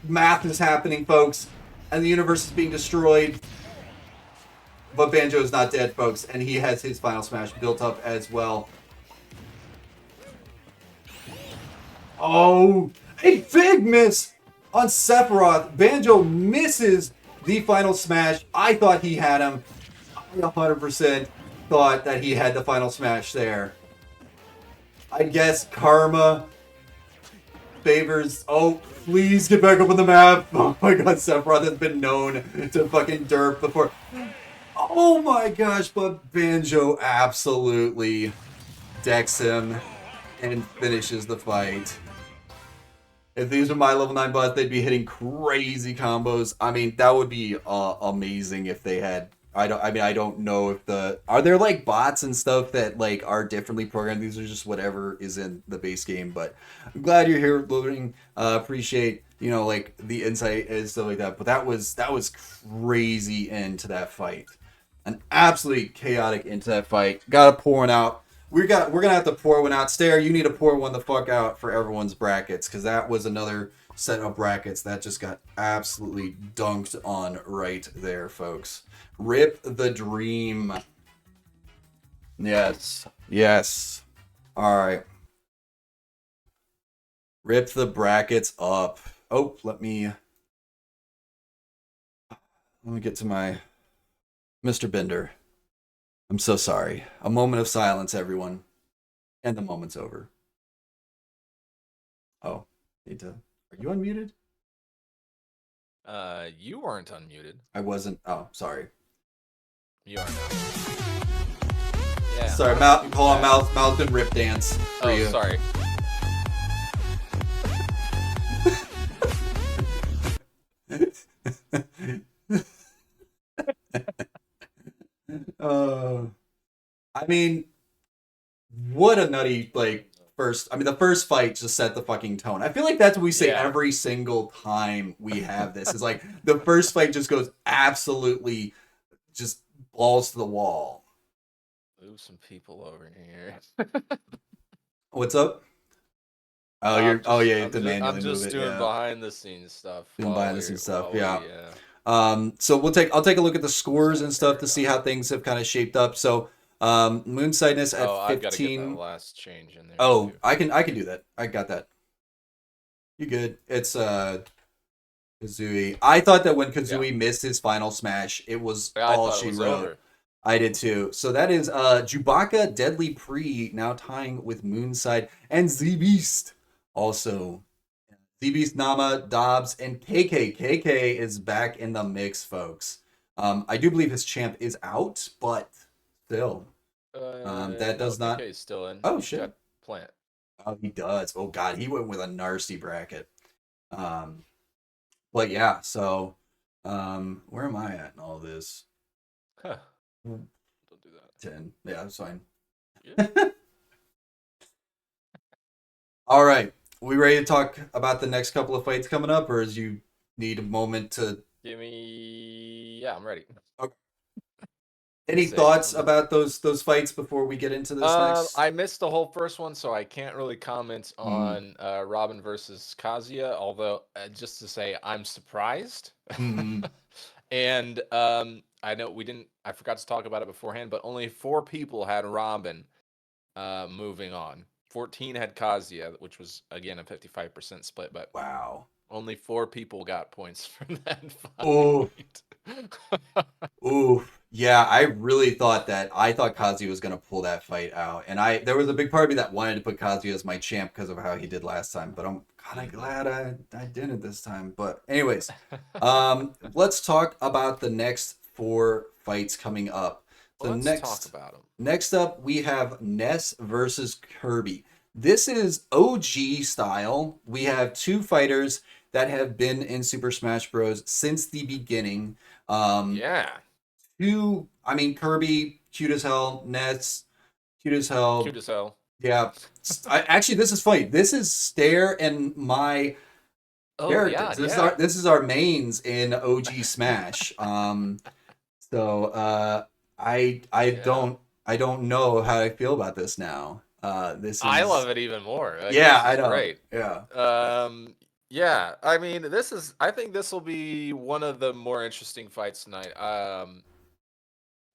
math is happening, folks. And the universe is being destroyed. But Banjo is not dead, folks, and he has his final smash built up as well. Oh, a big miss on Sephiroth. Banjo misses the final smash. I thought he had him. 100%. thought that he had the final smash there. I guess karma favors. Oh, please get back up on the map. Oh my god, Sephiroth has been known to fucking derp before. Oh my gosh, but Banjo absolutely decks him and finishes the fight. If these were my level 9 bots, they'd be hitting crazy combos. I mean, that would be amazing if they had. I don't know if are there like bots and stuff that like are differently programmed. These are just whatever is in the base game. But I'm glad you're here, Loading. Appreciate like the insight and stuff like that. But that was crazy into that fight. An absolutely chaotic into that fight. Gotta pour one out. We're gonna have to pour one out. Stare, you need to pour one the fuck out for everyone's brackets, because that was another set of brackets that just got absolutely dunked on right there, folks. Rip the dream. Yes. All right. Rip the brackets up. Oh, let me get to my Mr. Bender. I'm so sorry. A moment of silence, everyone. And the moment's over. Oh, need to. Are you unmuted? You weren't unmuted. I wasn't. Oh, sorry. You are now. Yeah. Sorry, call on mouth and rip dance for you. Sorry. I mean, what a nutty first. I mean, the first fight just set the fucking tone. I feel like that's what we say every single time we have this. Is like the first fight just goes absolutely just balls to the wall. Move some people over here. What's up? Oh, I'm it. just doing behind the scenes stuff. So I'll take a look at the scores and stuff to see how things have kind of shaped up. So Moonsightness at 15. I've got to get that last change in there. Oh, too. I can do that. I got that. You good? It's Kazooie. I thought that when Kazooie missed his final smash, it was all she wrote. Over. I did too. So that is Chewbacca, Deadly Pre now tying with Moonside and Z-Beast. Also, Z-Beast, Nama, Dobbs, and KK. KK is back in the mix, folks. I do believe his champ is out, but still. That does not. KK's still in. Oh, shit. Plant. Oh, he does. Oh, God. He went with a nasty bracket. But yeah, so where am I at in all this? Huh. Don't do that. 10. Yeah, that's fine. Yeah. All right. We ready to talk about the next couple of fights coming up, or is you need a moment to give me? Yeah, I'm ready. Okay. Any thoughts about those fights before we get into this next? I missed the whole first one, so I can't really comment on Robin versus Kazuya. Although, just to say, I'm surprised. And I know I forgot to talk about it beforehand, but only 4 people had Robin moving on. 14 had Kazuya, which was, again, a 55% split, but wow. Only 4 people got points from that fight. Oh. Ooh. Yeah, I really thought Kazuya was going to pull that fight out. And there was a big part of me that wanted to put Kazuya as my champ because of how he did last time. But I'm kind of glad I didn't this time. But anyways, let's talk about the next 4 fights coming up. Let's talk about them. Next up, we have Ness versus Kirby. This is OG style. We have 2 fighters that have been in Super Smash Bros. Since the beginning. Kirby, cute as hell. Ness, cute as hell. Cute as hell. Yeah. Actually, this is funny. This is Stare and my characters. This is our mains in OG Smash. I don't know how I feel about this now. I love it even more. I know. Great. Yeah. Yeah. I mean, I think this will be one of the more interesting fights tonight.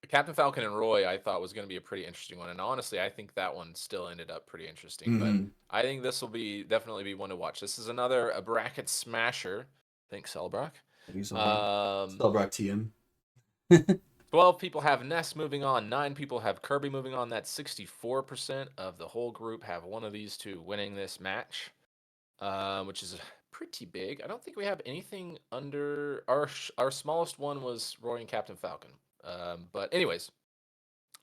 Captain Falcon and Roy, I thought was going to be a pretty interesting one, and honestly, I think that one still ended up pretty interesting. But I think this will definitely be one to watch. This is a bracket smasher. Thanks, Selbrock. Selbrock TM. 12 people have Ness moving on. 9 people have Kirby moving on. That's 64% of the whole group have one of these two winning this match, which is pretty big. I don't think we have anything under our smallest one was Roy and Captain Falcon. But anyways,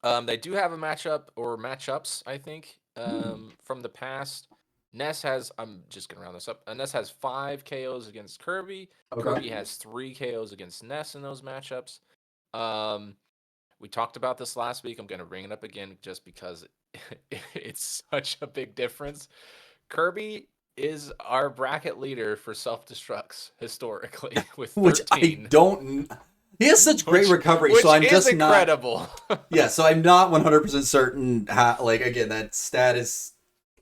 they do have a matchup or matchups, I think, from the past. Ness has, I'm just going to round this up. Ness has 5 KOs against Kirby. Okay. Kirby has 3 KOs against Ness in those matchups. We talked about this last week. I'm going to bring it up again just because it's such a big difference. Kirby is our bracket leader for self-destructs historically with 13. Which I don't. He has such great recovery, which so I'm is just incredible. not. Yeah, so I'm not 100% certain how. Like again, that stat is.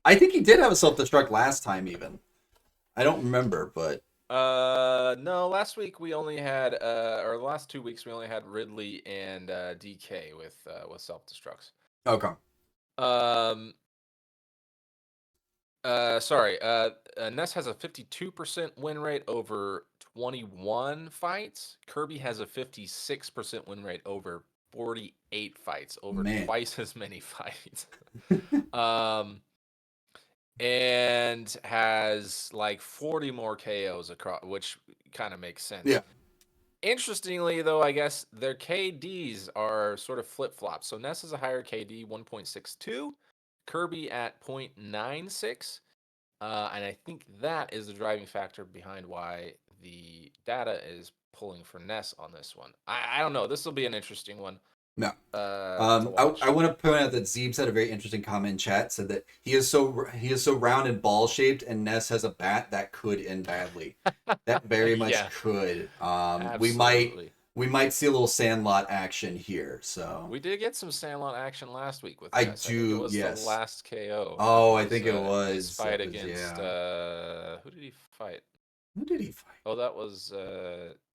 I think he did have a self-destruct last time, even. I don't remember, but. No, last week we only had or the last 2 weeks we only had Ridley and DK with self-destructs. Okay. Sorry. Ness has a 52% win rate over 21 fights. Kirby has a 56% win rate over 48 fights, over Man. twice as many fights. And has like 40 more KOs across, which kind of makes sense. Yeah. Interestingly, though, I guess their KDs are sort of flip-flops. So Ness has a higher KD, 1.62. Kirby at 0.96. And I think that is the driving factor behind why the data is pulling for Ness on this one. I don't know. This will be an interesting one. No. to I want to point out that Zeebs had a very interesting comment in chat. Said that he is so round and ball shaped, and Ness has a bat that could end badly. That very much Yeah. could. Absolutely. We might see a little Sandlot action here. So We did get some Sandlot action last week with I Ness. do, think it was yes. the last KO. Oh, I think it his was. fight It was, against yeah. who did he fight? Who did he fight? Oh, that was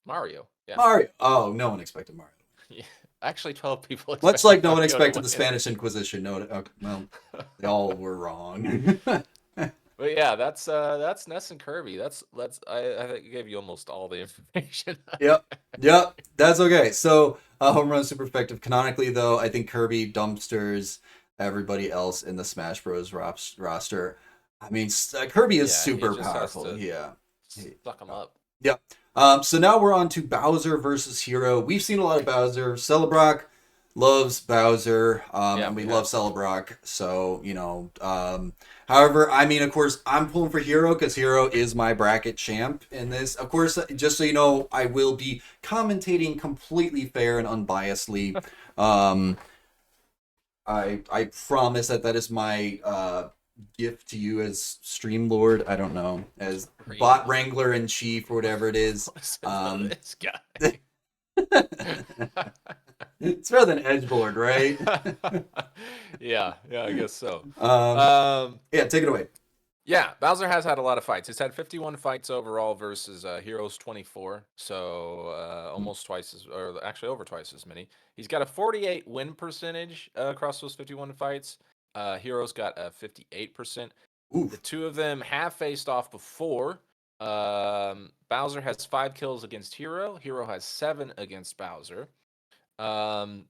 Mario. Yeah. Mario. Oh, no one expected Mario. Yeah. Actually, 12 people. Much like no one Mario to expected the win. Spanish Inquisition. No, okay, well, they all were wrong. But yeah, that's Ness and Kirby. That's I think I gave you almost all the information. Yep, that's okay. So, home run super effective. Canonically, though, I think Kirby dumpsters everybody else in the Smash Bros. Roster. I mean, Kirby is Yeah, he super just has powerful. to Yeah. Suck them up. Yep. So now we're on to Bowser versus Hero. We've seen a lot of Bowser. Celebrock loves Bowser, and we love Celebrock. So, you know, however, I mean, of course, I'm pulling for Hero because Hero is my bracket champ in this. Of course, just so you know, I will be commentating completely fair and unbiasedly. I promise that is my gift to you as Stream Lord. I don't know, as Bot Wrangler in Chief or whatever it is. Listen to this guy. It's better than Edgelord, right? yeah, I guess so. Yeah, take it away. Yeah, Bowser has had a lot of fights. He's had 51 fights overall versus Heroes 24, so almost twice as, or actually over twice as many. He's got a 48 win percentage across those 51 fights. Heroes got a 58%. Oof. The two of them have faced off before. Bowser has 5 kills against Hero. Hero has 7 against Bowser. The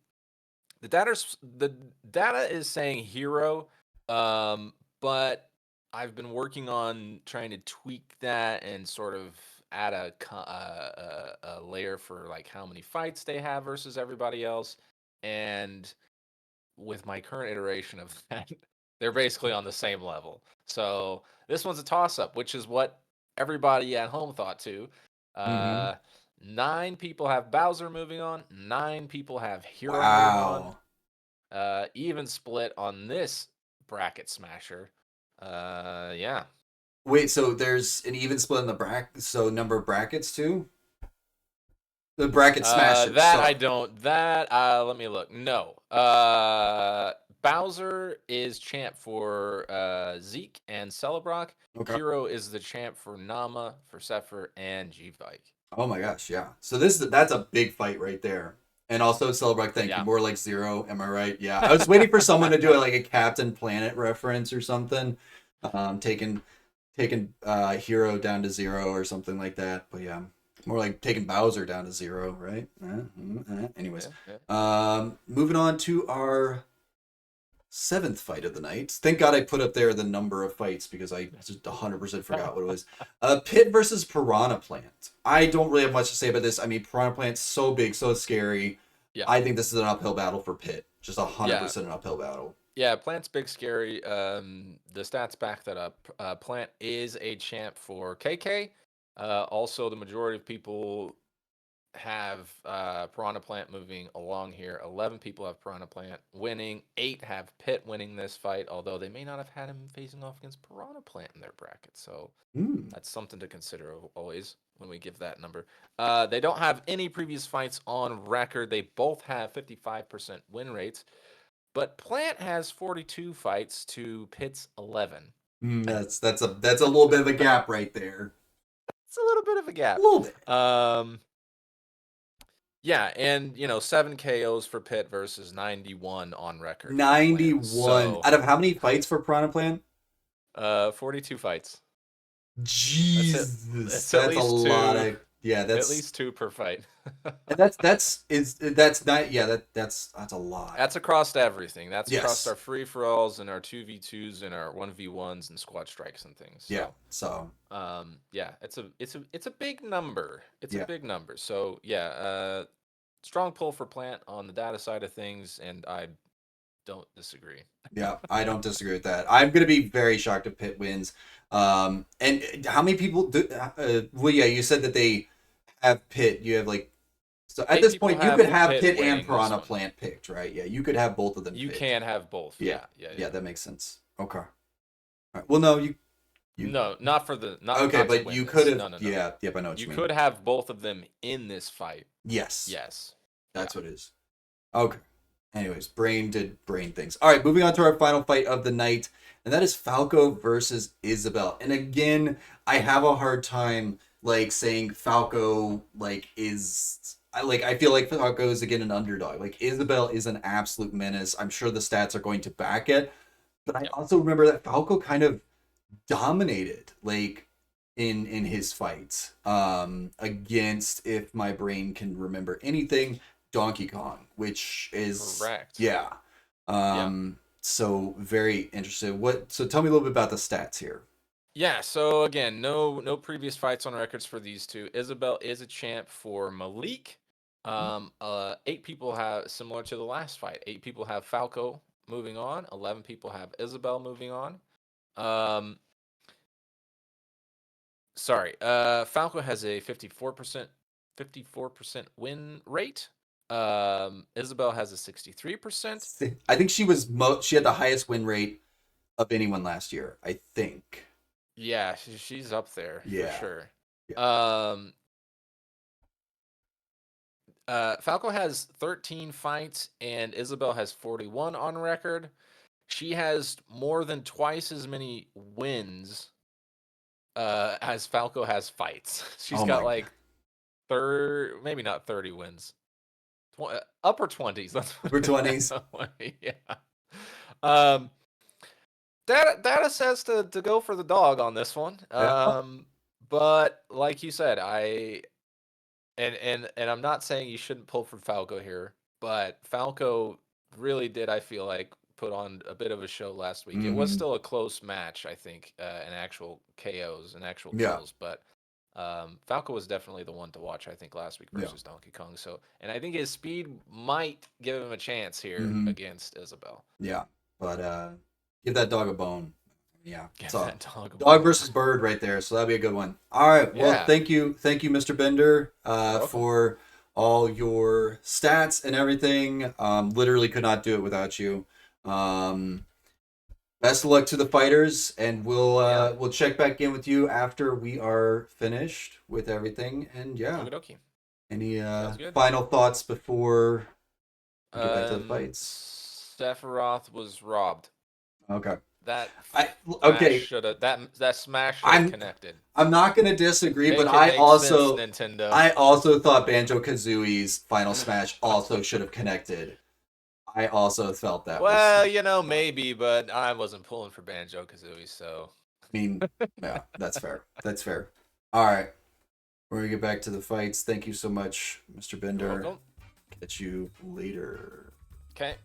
data is saying Hero, but I've been working on trying to tweak that and sort of add a layer for like how many fights they have versus everybody else. And with my current iteration of that, they're basically on the same level. So this one's a toss-up, which is what everybody at home thought too. 9 people have Bowser moving on. 9 people have Hero moving on. Even split on this bracket smasher. Yeah. Wait, so there's an even split in the bracket, so number of brackets too? The bracket smasher. Let me look. No. Bowser is champ for Zeke and Celebrock. Okay. Hero is the champ for Nama, for Sephiroth, and G-Vike. Oh my gosh, yeah. So that's a big fight right there. And also Celebrock, thank you. More like 0, am I right? Yeah. I was waiting for someone to do like a Captain Planet reference or something. Taking Hero down to 0 or something like that. But yeah. More like taking Bowser down to 0, right? Anyways, Yeah, yeah. moving on to our 7th fight of the night. Thank God I put up there the number of fights because I just 100% forgot what it was. Pit versus Piranha Plant. I don't really have much to say about this. I mean, Piranha Plant's so big, so scary. Yeah. I think this is an uphill battle for Pit. Just 100% Yeah. an uphill battle. Yeah, Plant's big scary. The stats back that up. Plant is a champ for KK. Also, the majority of people have Piranha Plant moving along here. 11 people have Piranha Plant winning. 8 have Pit winning this fight, although they may not have had him facing off against Piranha Plant in their bracket. So that's something to consider always when we give that number. They don't have any previous fights on record. They both have 55% win rates. But Plant has 42 fights to Pitt's 11. That's a little bit of a gap right there. It's a little bit of a gap. A little bit. Yeah, and 7 KOs for Pitt versus 91 on record. 91 So, out of how many fights for Piranha Plant? 42 fights. Jesus, It's that's at a least lot two. of that's At least 2 per fight. and that's not that's a lot. That's across everything. That's across Yes. our free for alls and our 2v2s and our 1v1s and squad strikes and things. So, Yeah. So yeah, it's a big number. It's Yeah. a big number. So yeah, strong pull for Plant on the data side of things, and I don't disagree. yeah, I don't disagree with that. I'm gonna be very shocked if Pitt wins. And how many people do? Well, yeah, you said that they have Pitt. You have like so at 8 this people point you have could have Pitt Pitt winning and this Piranha one. Plant picked, right? Yeah, you could have both of them. You picked. can have both. Yeah. Yeah. Yeah, that makes sense. Okay. All right. Well, no, you No, not for the not. okay, not to but win you this. could have. No. Yeah, yep, I know what you You mean. could have both of them in this fight. Yes. Yes. That's what it is. Okay. Anyways, Brain did Brain things. All right, moving on to our final fight of the night, and that is Falco versus Isabel. And again, I have a hard time like saying Falco I feel like Falco is again an underdog. Like Isabel is an absolute menace. I'm sure the stats are going to back it, but I also remember that Falco kind of dominated like in his fights against, if my brain can remember anything, Donkey Kong, which is Correct. yeah. So very interested. So tell me a little bit about the stats here. Yeah, so again, no previous fights on records for these two. Isabel is a champ for Malik. 8 people have, similar to the last fight, 8 people have Falco moving on, 11 people have Isabel moving on. Falco has a 54% win rate. Isabel has a 63%. I think she had the highest win rate of anyone last year, I think. Yeah, she's up there Yeah. for sure. Falco has 13 fights and Isabel has 41 on record. She has more than twice as many wins as Falco has fights. She's Oh got my like maybe not 30 wins. Upper 20s. Let's put Upper it that 20s. way. Yeah. Data says to go for the dog on this one. Yeah. But like you said, and I'm not saying you shouldn't pull for Falco here, but Falco really did, I feel like, put on a bit of a show last week. It was Mhm. still a close match, I think, in actual KOs and actual Yeah. kills, but Falco was definitely the one to watch, I think, last week versus Donkey Kong. So, and I think his speed might give him a chance here against Isabel. Yeah, but give that dog a bone. Yeah, Give so that dog a dog bone. versus bird right there. So that'd be a good one. All right. Well, Yeah. thank you, Mr. Bender, welcome. for all your stats and everything. Literally could not do it without you. Best of luck to the fighters, and we'll check back in with you after we are finished with everything. And yeah, Okie dokie. any Sounds good. final thoughts before we get back to the fights? Sephiroth was robbed. Okay. That okay. that smash should have connected. I'm not gonna disagree, but Make I sense, also Nintendo. thought Banjo Kazooie's final smash also should have connected. I also felt that. Well, maybe, but I wasn't pulling for Banjo Kazooie, so. I mean, yeah, that's fair. That's fair. All right. We're gonna get back to the fights. Thank you so much, Mr. Bender. Welcome. Catch you later. Okay.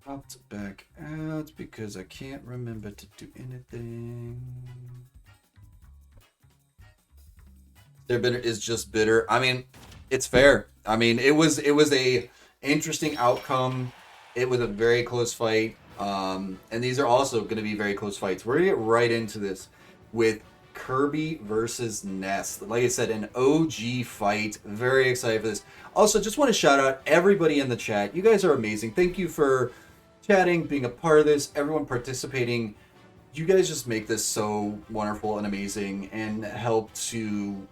Popped back out because I can't remember to do anything. Their bitter is just bitter. I mean, it's fair. I mean, it was a interesting outcome. It was a very close fight. And these are also going to be very close fights. We're going to get right into this with Kirby versus Ness. Like I said, an OG fight. Very excited for this. Also, just want to shout out everybody in the chat. You guys are amazing. Thank you for chatting, being a part of this, everyone participating. You guys just make this so wonderful and amazing and help to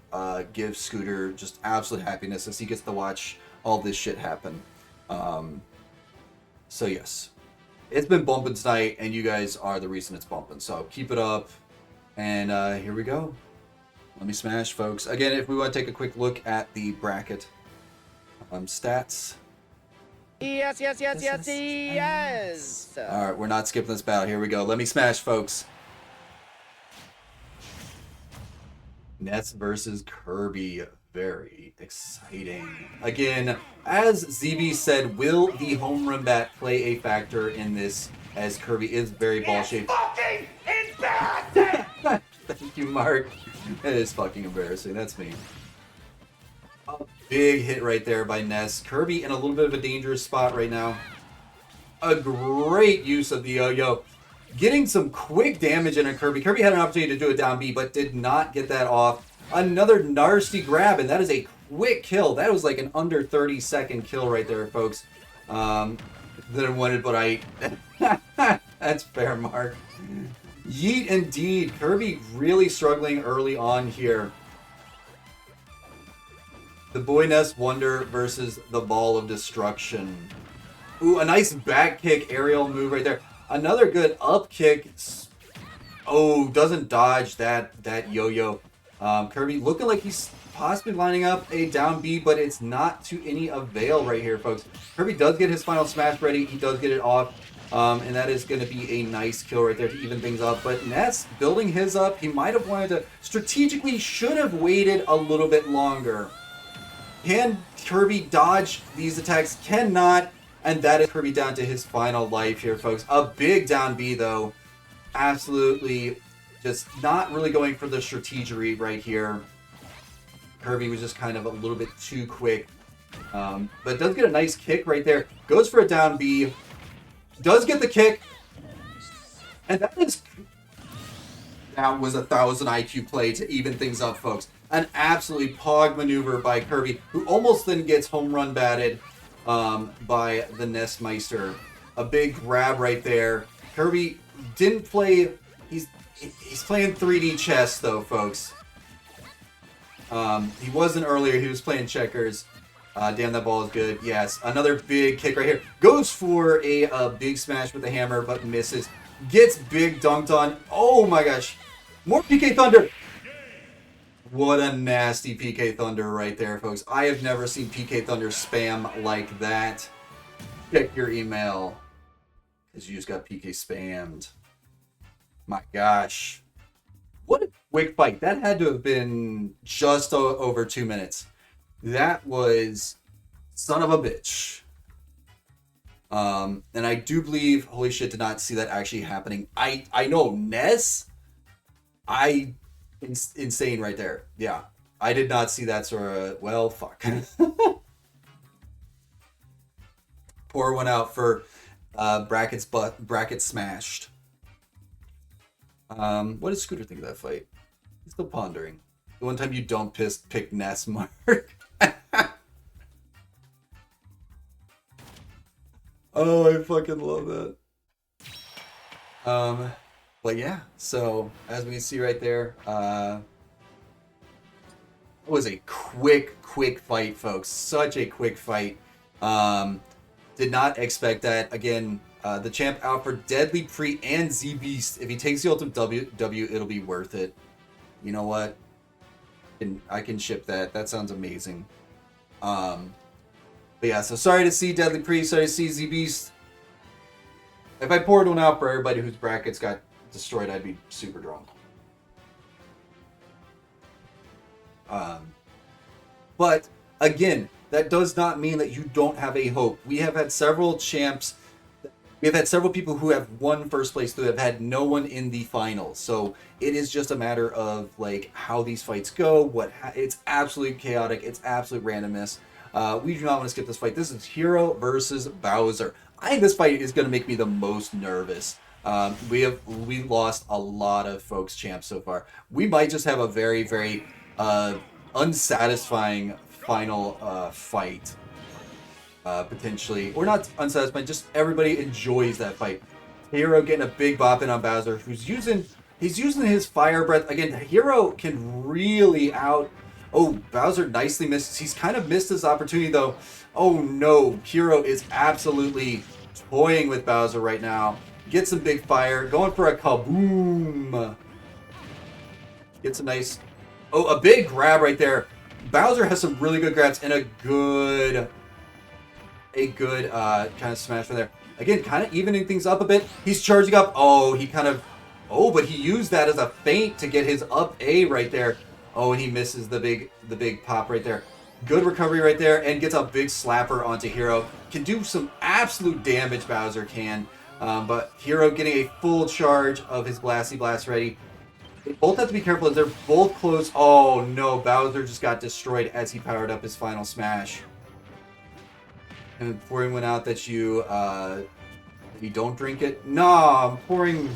give Scooter just absolute happiness as he gets to watch all this shit happen. So yes, it's been bumping tonight and you guys are the reason it's bumping. So keep it up. And here we go. Let me smash, folks. Again, if we want to take a quick look at the bracket stats. Yes. All right, we're not skipping this battle. Here we go. Let me smash, folks. Ness versus Kirby. Very exciting. Again, as ZB said, will the home run bat play a factor in this, as Kirby is very ball shaped? Fucking embarrassing! Thank you, Mark. That is fucking embarrassing. That's me. A big hit right there by Ness. Kirby in a little bit of a dangerous spot right now. A great use of the yo-yo. Getting some quick damage in on Kirby. Kirby had an opportunity to do a down B, but did not get that off. Another nasty grab, and that is a quick kill. That was like an under 30-second kill right there, folks. That I wanted, but I... That's fair, Mark. Yeet indeed. Kirby really struggling early on here. The Boy Ness Wonder versus the Ball of Destruction. Ooh, a nice back kick aerial move right there. Another good up kick. Oh, doesn't dodge that yo-yo. Kirby looking like he's possibly lining up a down B, but it's not to any avail right here, folks. Kirby does get his final smash ready. He does get it off. And that is going to be a nice kill right there to even things up. But Ness building his up. He might have wanted to strategically should have waited a little bit longer. Can Kirby dodge these attacks? Cannot. And that is Kirby down to his final life here, folks. A big down B, though. Absolutely just not really going for the strategery right here. Kirby was just kind of a little bit too quick. But does get a nice kick right there. Goes for a down B. Does get the kick. And that was a 1,000 IQ play to even things up, folks. An absolutely pog maneuver by Kirby, who almost then gets home run batted by the Nestmeister. A big grab right there. Kirby didn't play... He's playing 3D chess, though, folks. He wasn't earlier. He was playing checkers. Damn, that ball is good. Yes, another big kick right here. Goes for a big smash with the hammer, but misses. Gets big dunked on. Oh my gosh. More PK Thunder. What a nasty PK Thunder right there, folks. I have never seen PK Thunder spam like that. Check your email, because you just got PK spammed. My gosh. What a quick fight. That had to have been just over 2 minutes. That was son of a bitch. And I do believe, holy shit, did not see that actually happening. I know Ness. Insane right there. Yeah. I did not see that sort of, well, fuck. Pour one out for brackets smashed. What does Scooter think of that fight? He's still pondering. The one time you don't pick Ness, Mark. Oh, I fucking love that. But yeah, so as we can see right there, it was a quick fight, folks. Such a quick fight. Did not expect that. Again, the champ out for Deadly Pre and Z-Beast. If he takes the ultimate W, it'll be worth it. You know what? I can ship that. That sounds amazing. But yeah, so sorry to see Deadly Pre, sorry to see Z-Beast. If I poured one out for everybody whose brackets got destroyed, I'd be super drunk. But again, that does not mean that you don't have a hope. We have had several champs. We have had several people who have won first place who have had no one in the finals. So it is just a matter of like how these fights go. It's absolutely chaotic. It's absolute randomness. We do not want to skip this fight. This is Hero versus Bowser. I think this fight is going to make me the most nervous. We lost a lot of folks champs so far. We might just have a very, very unsatisfying final fight. Potentially, or not unsatisfying, just everybody enjoys that fight. Hero getting a big bop in on Bowser, he's using his fire breath. Again, Hero can really out. Oh, Bowser nicely misses. He's kind of missed his opportunity though. Oh no, Hero is absolutely toying with Bowser right now. Gets some big fire, going for a kaboom. Gets a nice, a big grab right there. Bowser has some really good grabs and a good kind of smash from there. Again, kind of evening things up a bit. He's charging up. Oh, but he used that as a feint to get his up A right there. Oh, and he misses the big pop right there. Good recovery right there, and gets a big slapper onto Hero. Can do some absolute damage, Bowser can. But Hero getting a full charge of his Blasty Blast ready. They both have to be careful as they're both close. Oh no, Bowser just got destroyed as he powered up his final smash. And pouring one out that you don't drink it. Nah, I'm pouring.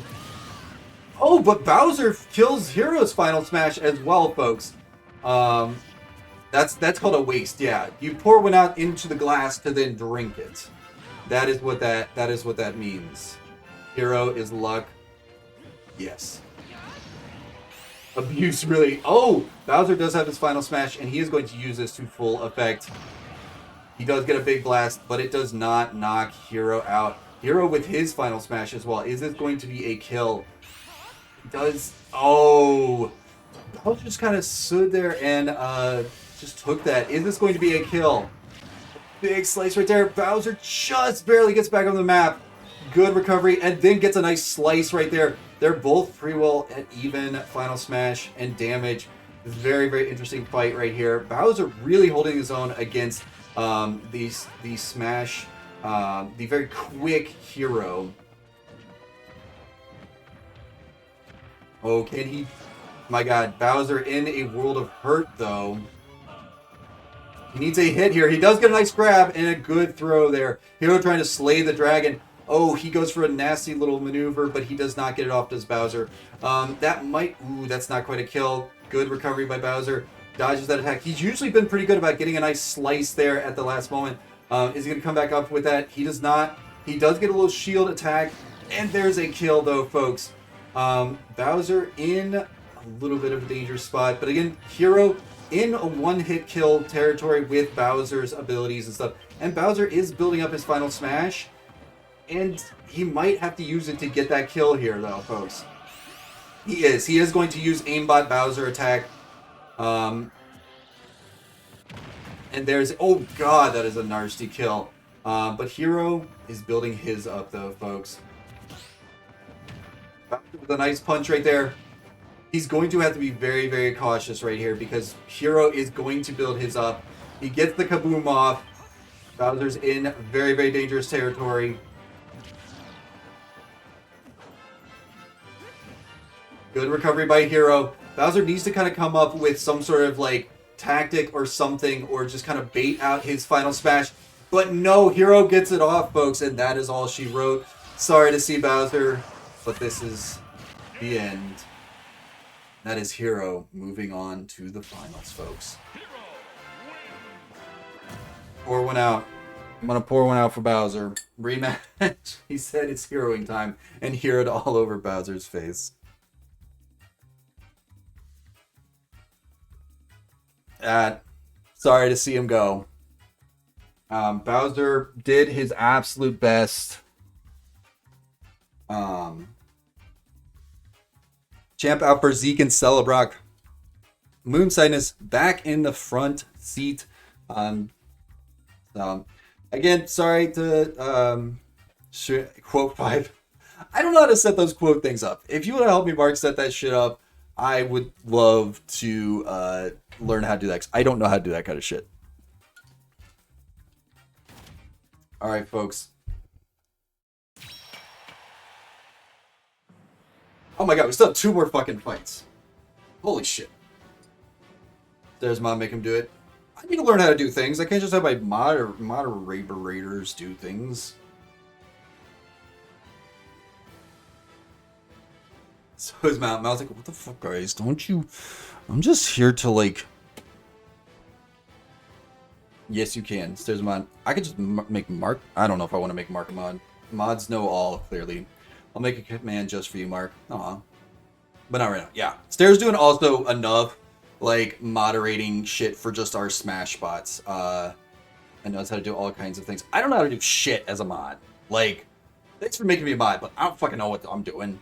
Oh, but Bowser kills Hero's final smash as well, folks. That's called a waste. Yeah, you pour one out into the glass to then drink it. That is what that means. Hero is luck. Yes. Abuse really. Oh, Bowser does have his final smash, and he is going to use this to full effect. He does get a big blast, but it does not knock Hero out. Hero with his final smash as well. Is this going to be a kill? It does. Oh, Bowser just kind of stood there and just took that. Is this going to be a kill? Big slice right there. Bowser just barely gets back on the map. Good recovery, and then gets a nice slice right there. They're both pretty well at even final smash and damage. Very, very interesting fight right here. Bowser really holding his own against the smash, the very quick Hero. Oh, can he? My God, Bowser in a world of hurt though. He needs a hit here. He does get a nice grab and a good throw there. Hero trying to slay the dragon. Oh, he goes for a nasty little maneuver, but he does not get it off, does Bowser. That's not quite a kill. Good recovery by Bowser. Dodges that attack. He's usually been pretty good about getting a nice slice there at the last moment. Is he going to come back up with that? He does not. He does get a little shield attack, and there's a kill though, folks. Bowser in a little bit of a dangerous spot, but again, Hero in a one-hit kill territory with Bowser's abilities and stuff. And Bowser is building up his final smash, and he might have to use it to get that kill here though, folks. He is going to use aimbot Bowser attack. And there's, oh god, that is a nasty kill. But Hero is building his up though, folks. With a nice punch right there. He's going to have to be very, very cautious right here because Hero is going to build his up. He gets the kaboom off. Bowser's in very, very dangerous territory. Good recovery by Hero. Bowser needs to kind of come up with some sort of like tactic or something, or just kind of bait out his final smash. But no, Hero gets it off, folks, and that is all she wrote. Sorry to see Bowser, but this is the end. That is Hero moving on to the finals, folks. Pour one out. I'm going to pour one out for Bowser. Rematch. He said it's heroing time, and heroed all over Bowser's face. Sorry to see him go. Bowser did his absolute best. Champ out for Zeke and Celebrock. Moonsightness back in the front seat. Again, sorry to Quote 5. I don't know how to set those quote things up. If you want to help me, Mark, set that shit up, I would love to learn how to do that. 'Cause I don't know how to do that kind of shit. All right, folks. Oh my god, we still have 2 more fucking fights. Holy shit. There's Mod, make him do it. I need to learn how to do things. I can't just have my moderators do things. So is Mount. Mount's like, what the fuck, guys? Don't you... I'm just here to, like... Yes, you can. There's Mod. I could just make Mark... I don't know if I want to make Mark a mod. Mods know all, clearly. I'll make a command just for you, Mark. Aw. But not right now. Yeah. Stairs doing also enough, like, moderating shit for just our Smash bots. And knows how to do all kinds of things. I don't know how to do shit as a mod. Like, thanks for making me a mod, but I don't fucking know what I'm doing.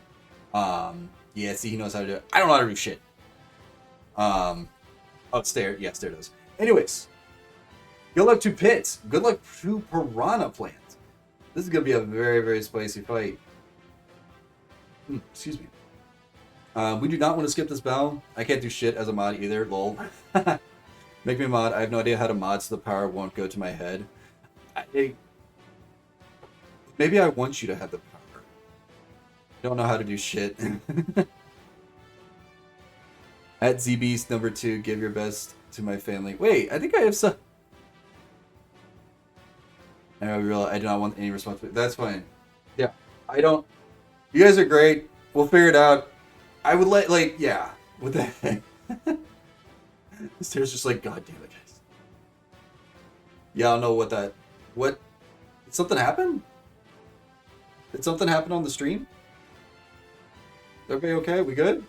Yeah, see, he knows how to do it. I don't know how to do shit. Oh, Stair. Yeah, Stair does. Anyways. Good luck to Pit. Good luck to Piranha Plant. This is going to be a very, very spicy fight. Excuse me. We do not want to skip this battle. I can't do shit as a mod either, lol. Make me a mod. I have no idea how to mod so the power won't go to my head. Maybe I want you to have the power. Don't know how to do shit. At ZBeast number 2, give your best to my family. Wait, I think I have some... I realize I do not want any responsibility. That's fine. Yeah, I don't... You guys are great. We'll figure it out. I would like, yeah. What the heck? The Stairs just like, god damn it, guys. Yeah, I don't know what that... What? Did something happen? Did something happen on the stream? Everybody okay? We good?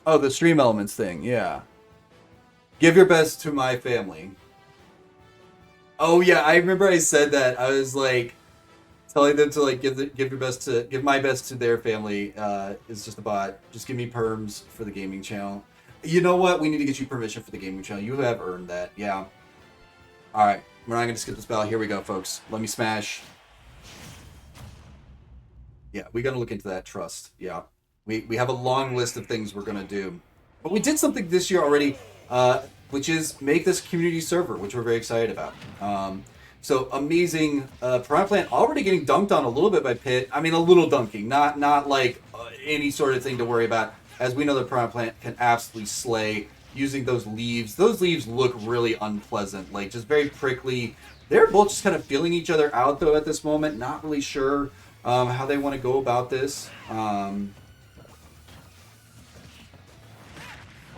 Oh, the stream elements thing, yeah. Give your best to my family. Oh yeah, I remember I said that. I was like telling them to like give my best to their family. Is just a bot. Just give me perms for the gaming channel. You know what? We need to get you permission for the gaming channel. You have earned that. Yeah. All right, we're not gonna skip this battle. Here we go, folks. Let me smash. Yeah, we gotta look into that trust. Yeah, we have a long list of things we're gonna do, but we did something this year already. Which is make this community server, which we're very excited about. So amazing. Piranha Plant already getting dunked on a little bit by Pit. I mean, a little dunking, not like any sort of thing to worry about. As we know, the Piranha Plant can absolutely slay using those leaves. Those leaves look really unpleasant, like just very prickly. They're both just kind of feeling each other out though at this moment. Not really sure how they want to go about this.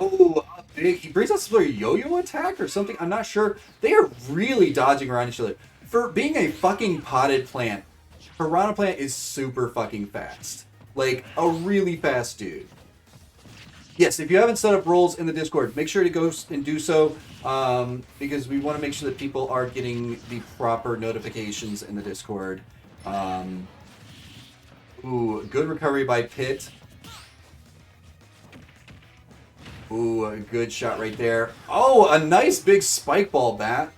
Oh, he brings us a yo-yo attack or something. I'm not sure. They are really dodging around each other. For being a fucking potted plant, Piranha Plant is super fucking fast. Like, a really fast dude. Yes, if you haven't set up roles in the Discord, make sure to go and do so, because we want to make sure that people are getting the proper notifications in the Discord. Ooh, good recovery by Pit. Ooh, a good shot right there. Oh, a nice big spike ball bat.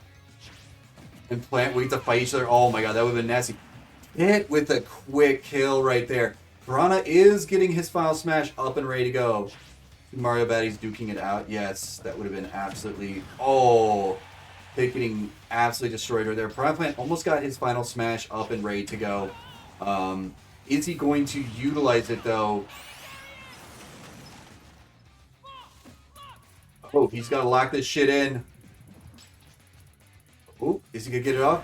And Plant wait to fight each other. Oh my god, that would have been nasty. Hit with a quick kill right there. Piranha is getting his final smash up and ready to go. Mario Batty's duking it out. Yes, that would have been absolutely... Oh, Pit getting absolutely destroyed right there. Piranha Plant almost got his final smash up and ready to go. Is he going to utilize it though? Oh, he's got to lock this shit in. Oh, is he going to get it off?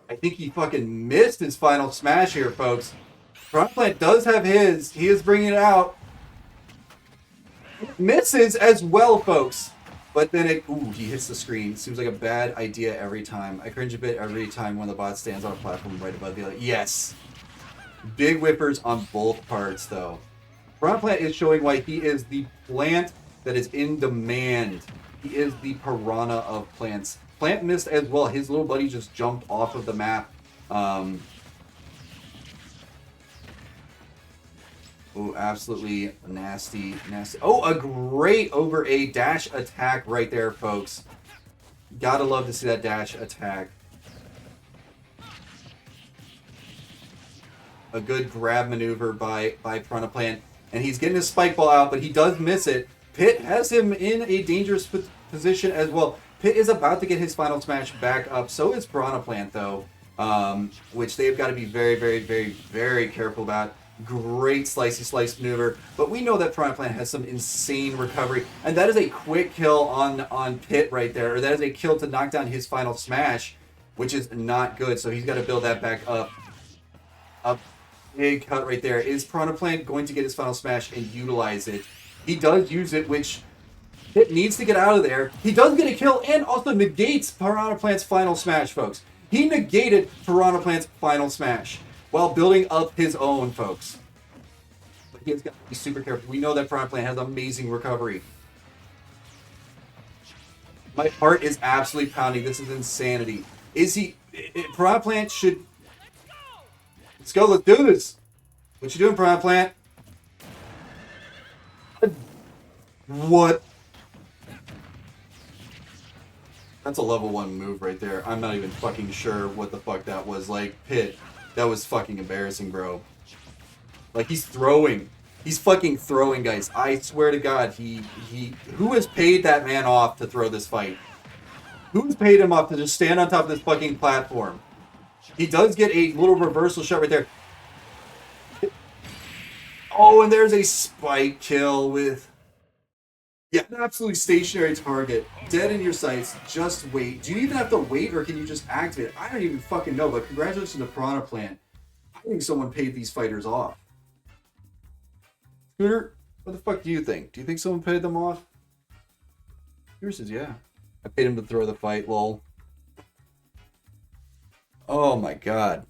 I think he fucking missed his final smash here, folks. Piranha Plant does have his. He is bringing it out. Misses as well, folks. But then it... Ooh, he hits the screen. Seems like a bad idea every time. I cringe a bit every time when the bot stands on a platform right above the other. Yes. Big whippers on both parts, though. Piranha Plant is showing why he is the plant that is in demand. He is the piranha of plants. Plant missed as well. His little buddy just jumped off of the map. Oh, absolutely nasty, nasty. Oh, a great over A dash attack right there, folks. Gotta love to see that dash attack. A good grab maneuver by Piranha Plant. And he's getting his spike ball out, but he does miss it. Pit has him in a dangerous position as well. Pit is about to get his final smash back up. So is Piranha Plant, though, which they've got to be very, very, very, very careful about. Great slicey slice maneuver, but we know that Piranha Plant has some insane recovery, and that is a quick kill on Pit right there, or that is a kill to knock down his final smash, which is not good. So he's got to build that back up. A big cut right there. Is Piranha Plant going to get his final smash and utilize it? He does use it, which Pit needs to get out of there. He does get a kill and also negates Piranha Plant's final smash, folks. He negated Piranha Plant's final smash while building up his own, folks. But he's got to be super careful. We know that Piranha Plant has amazing recovery. My heart is absolutely pounding. This is insanity. Is he... Piranha Plant should... Let's go. Let's do this. What you doing, Piranha Plant? What? That's a level 1 move right there. I'm not even fucking sure what the fuck that was. Like, Pit, that was fucking embarrassing, bro. Like, he's throwing. He's fucking throwing, guys. I swear to God, who has paid that man off to throw this fight? Who's paid him off to just stand on top of this fucking platform? He does get a little reversal shot right there. Oh, and there's a spike kill with... Yeah, an absolutely stationary target. Dead in your sights. Just wait. Do you even have to wait, or can you just activate it? I don't even fucking know, but congratulations to Piranha Plant. I think someone paid these fighters off. Scooter, what the fuck do you think? Do you think someone paid them off? Scooter says, yeah. I paid him to throw the fight, lol. Oh my god.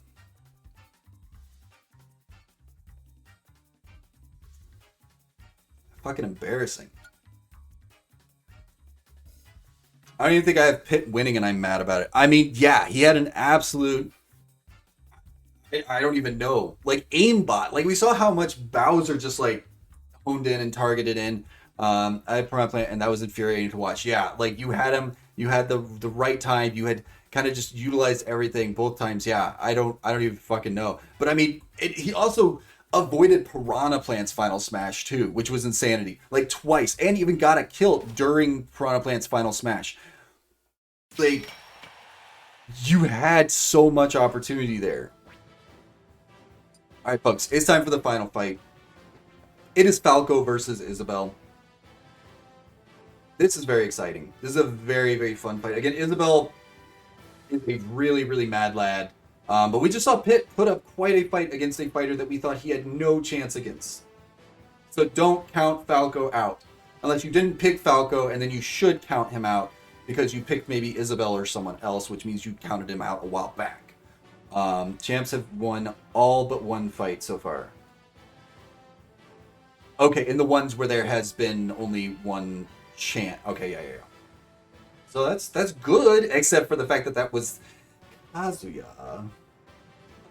Fucking embarrassing. I don't even think I have Pit winning and I'm mad about it. I mean, yeah, he had an absolute... I don't even know. Like, aimbot. Like, we saw how much Bowser just, like, honed in and targeted in. I had Piranha Plant, and that was infuriating to watch. Yeah, like, you had him, you had the right time, you had kind of just utilized everything both times. Yeah, I don't even fucking know. But, I mean, he also avoided Piranha Plant's final smash, too, which was insanity. Like, twice. And even got a kill during Piranha Plant's final smash. Like, you had so much opportunity there. Alright, folks, it's time for the final fight. It is Falco versus Isabelle. This is very exciting. This is a very, very fun fight. Again, Isabelle is a really, really mad lad. But we just saw Pit put up quite a fight against a fighter that we thought he had no chance against. So don't count Falco out. Unless you didn't pick Falco, and then you should count him out because you picked maybe Isabelle or someone else, which means you counted him out a while back. Champs have won all but one fight so far. Okay, in the ones where there has been only one champ. Okay, yeah. So that's good, except for the fact that that was Kazuya.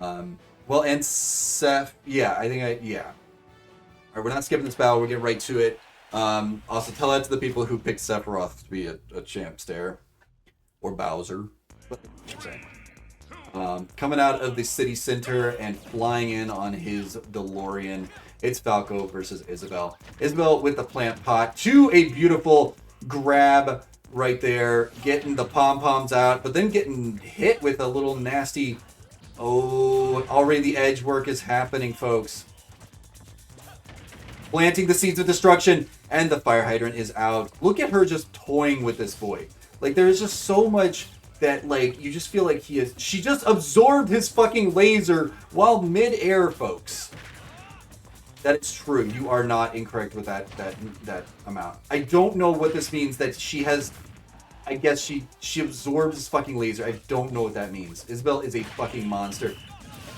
Well, and Seth. Yeah, yeah. All right, we're not skipping this battle. We're getting right to it. Also, tell that to the people who picked Sephiroth to be a champ there, or Bowser. Coming out of the city center and flying in on his DeLorean, it's Falco versus Isabelle. Isabelle with the plant pot to a beautiful grab right there, getting the pom-poms out, but then getting hit with a little nasty... Oh, already the edge work is happening, folks. Planting the seeds of destruction, and the fire hydrant is out. Look at her just toying with this boy. Like, there is just so much that, like, you just feel like she just absorbed his fucking laser while mid-air, folks. That is true. You are not incorrect with that amount. I don't know what this means, that she has... I guess she absorbs his fucking laser. I don't know what that means. Isabelle is a fucking monster.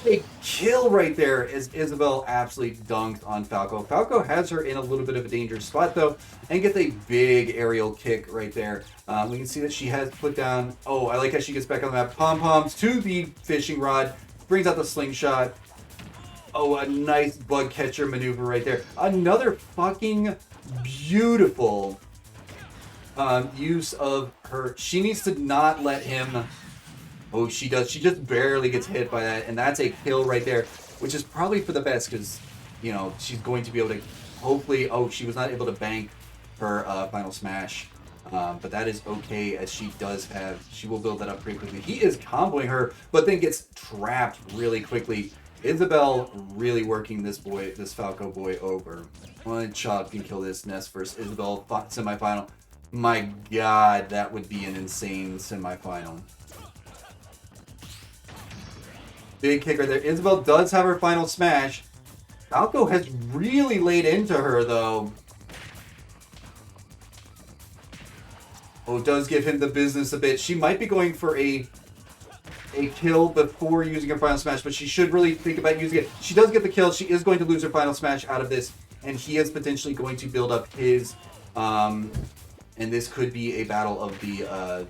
A kill right there as Isabelle absolutely dunked on Falco. Falco has her in a little bit of a dangerous spot, though, and gets a big aerial kick right there. We can see that she has put down... Oh, I like how she gets back on the map. Pom-poms to the fishing rod. Brings out the slingshot. Oh, a nice bug catcher maneuver right there. Another fucking beautiful use of her. She needs to not let him. Oh, she does. She just barely gets hit by that, and that's a kill right there, which is probably for the best because, you know, she's going to be able to. Hopefully, oh, she was not able to bank her final smash, but that is okay as she does have. She will build that up pretty quickly. He is comboing her, but then gets trapped really quickly. Isabel really working this Falco boy over. One shot can kill this Nest versus Isabel semifinal. My God, that would be an insane semifinal. Big kick right there. Isabel does have her final smash. Falco has really laid into her, though. Oh, it does give him the business a bit. She might be going for a kill before using her final smash, but she should really think about using it. She does get the kill. She is going to lose her final smash out of this, and he is potentially going to build up his... and this could be a battle of the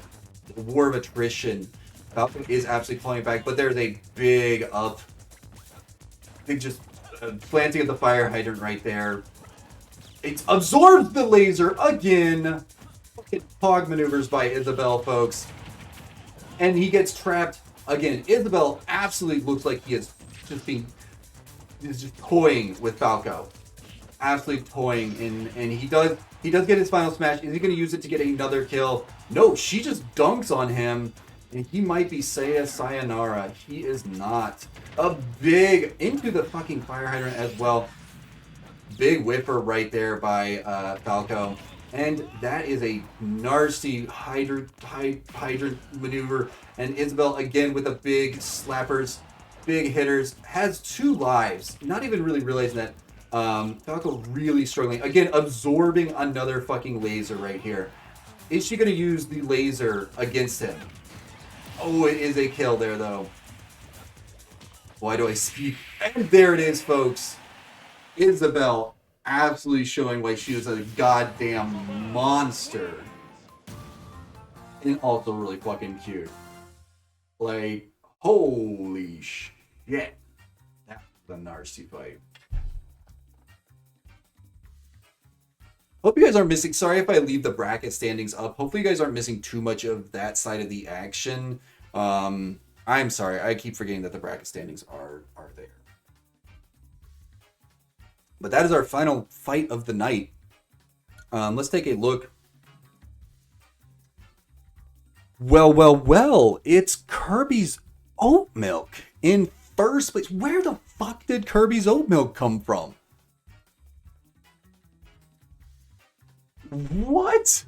war of attrition. Falcon is absolutely falling back, but there's a big up. Big just planting of the fire hydrant right there. It absorbs the laser again. Fucking hog maneuvers by Isabel, folks. And he gets trapped again. Isabel absolutely looks like he is just toying with Falco. Absolutely toying, and he does get his final smash. Is he going to use it to get another kill? No, she just dunks on him. And he might be sayonara. He is not. A big into the fucking fire hydrant as well. Big whipper right there by Falco. And that is a nasty hydrant maneuver. And Isabel again with a big slappers, big hitters. Has 2 lives. Not even really realizing that. Falco really struggling. Again, absorbing another fucking laser right here. Is she going to use the laser against him? Oh, it is a kill there, though. Why do I speak? And there it is, folks. Isabel absolutely showing why she was a goddamn monster. And also really fucking cute. Like, holy shit. That was a nasty fight. Hope you guys aren't missing. Sorry if I leave the bracket standings up. Hopefully you guys aren't missing too much of that side of the action. I'm sorry. I keep forgetting that the bracket standings are there. But that is our final fight of the night. Let's take a look. Well. It's Kirby's Oat Milk in first place. Where the fuck did Kirby's Oat Milk come from? What?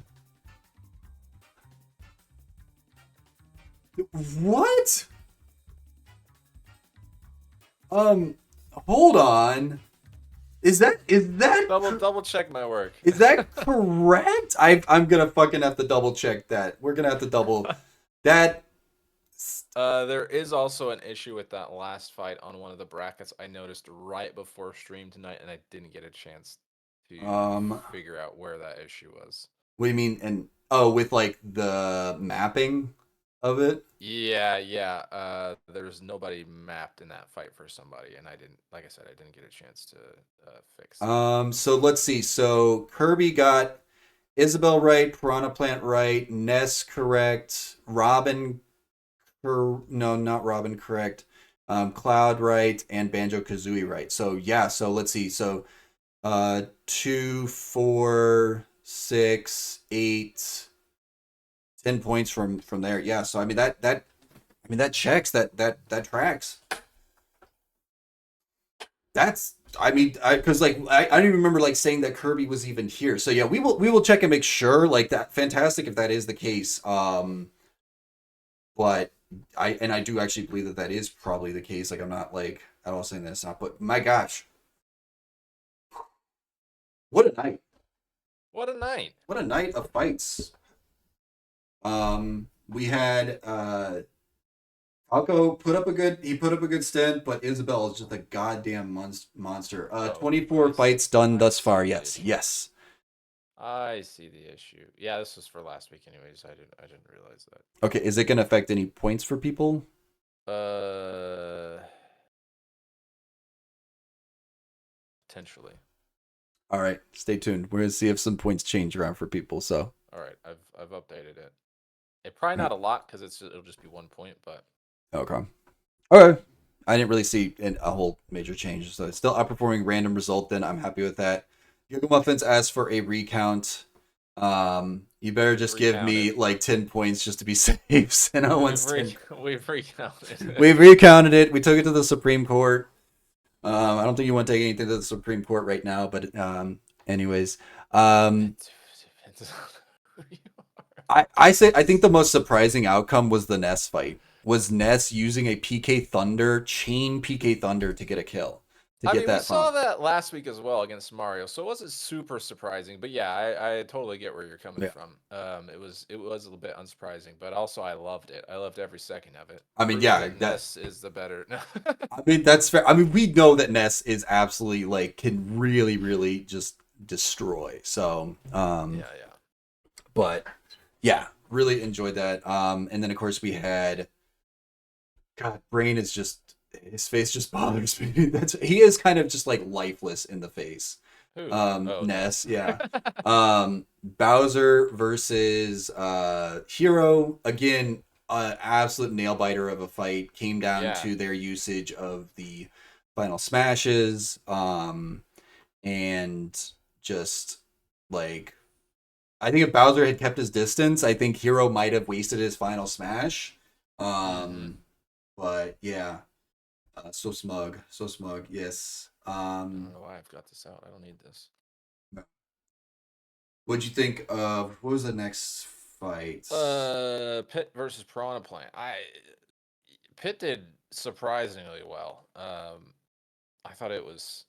What? Hold on. Is that double check my work. Is that correct? I'm gonna fucking have to double check that. We're gonna have to double that. There is also an issue with that last fight on one of the brackets I noticed right before stream tonight, and I didn't get a chance to figure out where that issue was. What do you mean? And with like the mapping of it? Yeah. There's nobody mapped in that fight for somebody, and I didn't. Like I said, I didn't get a chance to fix it. So let's see. So Kirby got Isabel right, Piranha Plant right, Ness correct, Robin. No, not Robin correct. Cloud right, and Banjo Kazooie right. So yeah. So let's see. So 2, 4, 6, 8, 10 points from there. Yeah. So I mean that checks. That tracks. That's because I don't even remember like saying that Kirby was even here. So yeah, we will check and make sure. Like that, fantastic if that is the case. But I do actually believe that is probably the case. Like I'm not like at all saying that it's not. But my gosh, what a night! What a night! What a night of fights. We had Falco put up a good stint, but Isabel is just a goddamn monster. 24 fights done thus far. Yes. I see the issue. Yeah, this was for last week, anyways. I didn't realize that. Okay, is it going to affect any points for people? Potentially. All right, stay tuned. We're gonna see if some points change around for people. So, All right, I've updated it. It probably not a lot because it'll just be 1 point, but okay. All right. I didn't really see a whole major change, so it's still outperforming random result. Then I'm happy with that. Yoga Muffins asked for a recount. You better just give me Recounted. like 10 points just to be safe. Senna wants 10. We've recounted. We've recounted it. We took it to the Supreme Court. I don't think you want to take anything to the Supreme Court right now, but anyways, Depends on who you are. I think the most surprising outcome was the Ness fight. Was Ness using a PK Thunder, chain PK Thunder to get a kill, to I get mean, we that saw final. that last week as well against Mario, so it wasn't super surprising. But yeah, I totally get where you're coming Yeah. from. It was a little bit unsurprising, but also I loved it. I loved every second of it. I mean, Proves yeah, that Ness is the better. I mean, that's fair. I mean, we know that Ness is absolutely like can really, really just destroy. So, yeah. but yeah, really enjoyed that. And then of course we had, God, Brain is just his face just bothers me. He is kind of just like lifeless in the face. Who? Oh, Ness, yeah. Bowser versus Hero again, absolute nail biter of a fight. Came down Yeah. to their usage of the final smashes, and just like I think if Bowser had kept his distance, I think Hero might have wasted his final smash. But yeah, so smug, so smug. Yes. I don't know why I've got this out. I don't need this. What'd you think of what was the next fight? Pit versus Piranha Plant. Pit did surprisingly well. I thought it was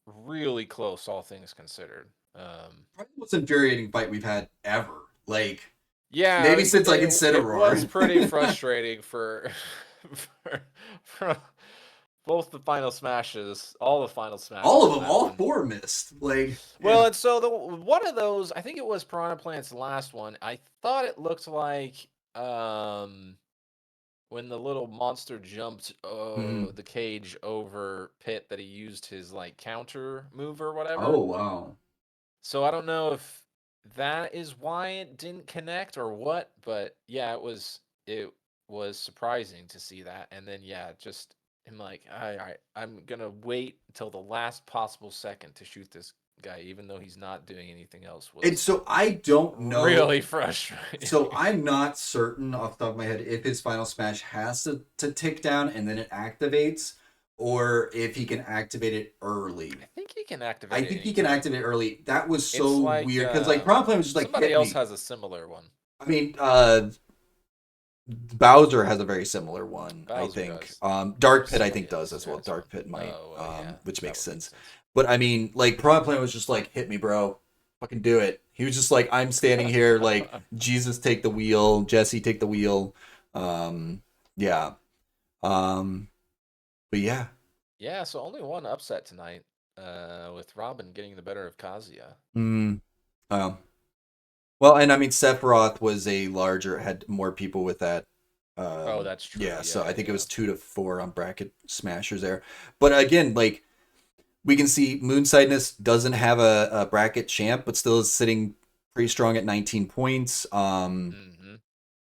really close, all things considered. Probably the most infuriating fight we've had ever. Like Yeah, maybe since like it Incineroar. was pretty frustrating for, for both the final smashes, all the final smashes. all of in them, that all one. four missed. Like Well, yeah. and so one of those, I think it was Piranha Plant's last one. I thought it looked like when the little monster jumped Mhm. the cage over Pit, that he used his like counter move or whatever. Oh wow. So I don't know if that is why it didn't connect or what, but yeah, it was surprising to see that. And then yeah, just I'm like, I'm gonna wait until the last possible second to shoot this guy, even though he's not doing anything else. And Was so I don't know. really frustrating. So I'm not certain off the top of my head if his final smash has to tick down and then it activates, or if he can activate it early. I think he can activate. I it think he can anytime. activate early. That was It's so like, weird because like Piranha Plant was just like somebody hit else me. has a similar one. I mean, Bowser has a very similar one, I Bowser think. does. Dark Pit, I Somebody think, does else as well. has Dark one. Pit might, Oh, yeah, which that makes would make sense. But I mean, like, Piranha Plant was just like, hit me, bro. Fucking do it. He was just like, I'm standing here, like, Jesus, take the wheel. Jesse, take the wheel. Yeah. But yeah. Yeah, so only one upset tonight, with Robin getting the better of Kazuya. Well, and I mean, Sephiroth was had more people with that. Oh, that's true. Yeah, so Yeah, I think it yeah. was 2-4 on bracket smashers there. But again, like we can see, Moonsightness doesn't have a bracket champ, but still is sitting pretty strong at 19 points.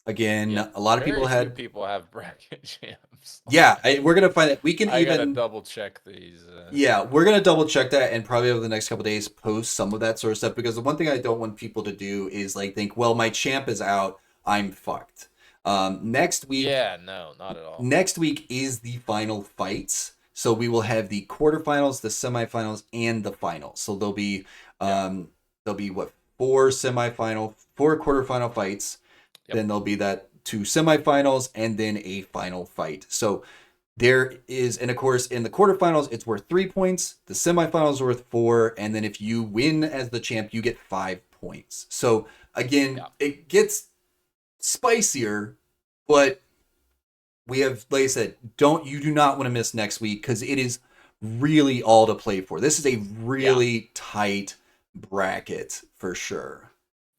Again, Yeah, a lot of very people few had. people have bracket champs. Yeah, we're gonna find it. We can I gotta even. double check these. Yeah, we're gonna double check that and probably over the next couple days post some of that sort of stuff, because the one thing I don't want people to do is like think, well, my champ is out, I'm fucked. Next week. Yeah, no, not at all. Next week is the final fights. So we will have the quarterfinals, the semifinals, and the finals. So there'll be what, 4 quarterfinal fights. Yep. Then there'll be that 2 semifinals and then a final fight. So there is, and of course, in the quarterfinals, it's worth 3 points. The semifinals are worth 4, and then if you win as the champ, you get 5 points. So again, it gets spicier, but we have, like I said, you do not want to miss next week, because it is really all to play for. This is a really tight bracket for sure.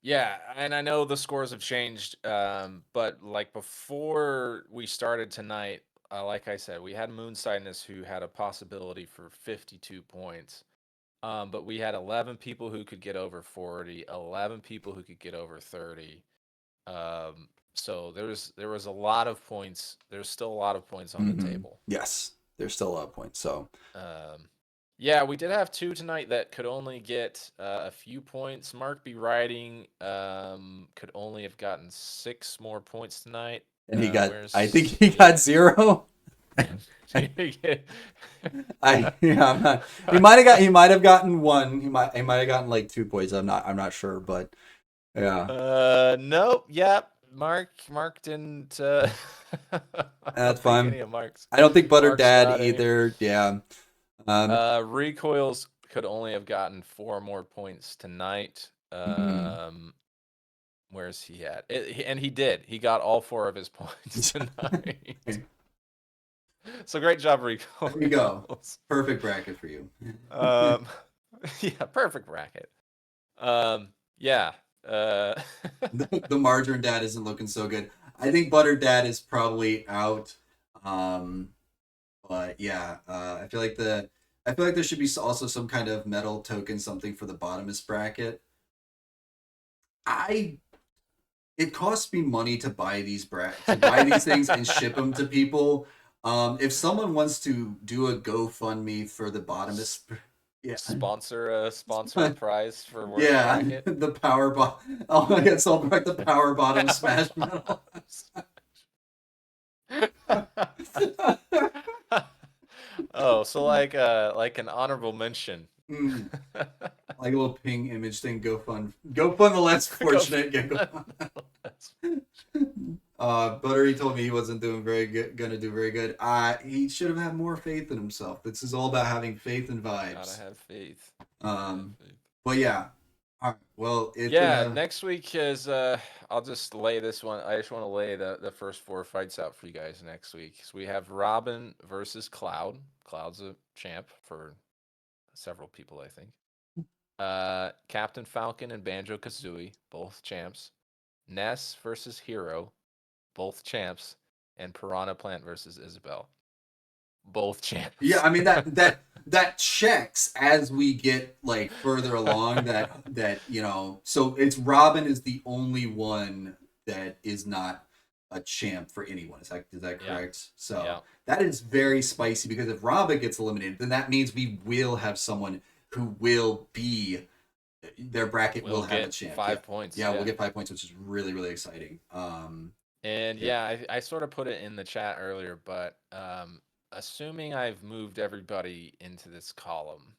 Yeah, and I know the scores have changed, but like before we started tonight, like I said, we had Moonsightness, who had a possibility for 52 points. But we had 11 people who could get over 40, 11 people who could get over 30. So there was a lot of points. There's still a lot of points on the table. Yes, there's still a lot of points. So yeah, we did have 2 tonight that could only get a few points. Mark B. Writing could only have gotten 6 more points tonight. and he got. whereas- I think he got 0. yeah. I'm not. He might have got. He might have gotten 1. He might have gotten like 2 points. I'm not sure, but yeah. Nope. Yep. Mark didn't. That's fine. Any of Mark's. I don't think Butter Mark's Dad got any. either. Yeah. Recoils could only have gotten 4 more points tonight. Where's he at? And he did. He got all 4 of his points tonight. So great job, Rico. There you go. Perfect bracket for you. Yeah, perfect bracket. Yeah. The Margarine Dad isn't looking so good. I think Butter Dad is probably out. But yeah, I feel like there should be also some kind of medal token, something for the bottomest bracket. It costs me money to buy these things and ship them to people. If someone wants to do a GoFundMe for the bottomest, yeah, sponsor a prize for World yeah, Bracket. the power bottom. Oh my God, so like the power bottom smash medal. Oh, so like an honorable mention. Like a little ping image thing. GoFund the less fortunate. Buttery told me he wasn't doing very good. Gonna do very good. He should have had more faith in himself. This is all about having faith and vibes. Gotta have faith. But yeah. All right. Well, next week is I'll just lay this one. I just want to lay the first 4 fights out for you guys next week. So we have Robin versus Cloud. Cloud's a champ for several people, I think. Captain Falcon and Banjo Kazooie, both champs. Ness versus Hero, both champs, and Piranha Plant versus Isabel, both champs. Yeah, I mean that checks as we get like further along. that so it's Robin is the only one that is not a champ for anyone. Is that correct? Yeah. So that is very spicy, because if Robin gets eliminated, then that means we will have someone who will be their bracket will have a champ. 5 points. Yeah, we'll get 5 points, which is really, really exciting. And I sort of put it in the chat earlier, but assuming I've moved everybody into this column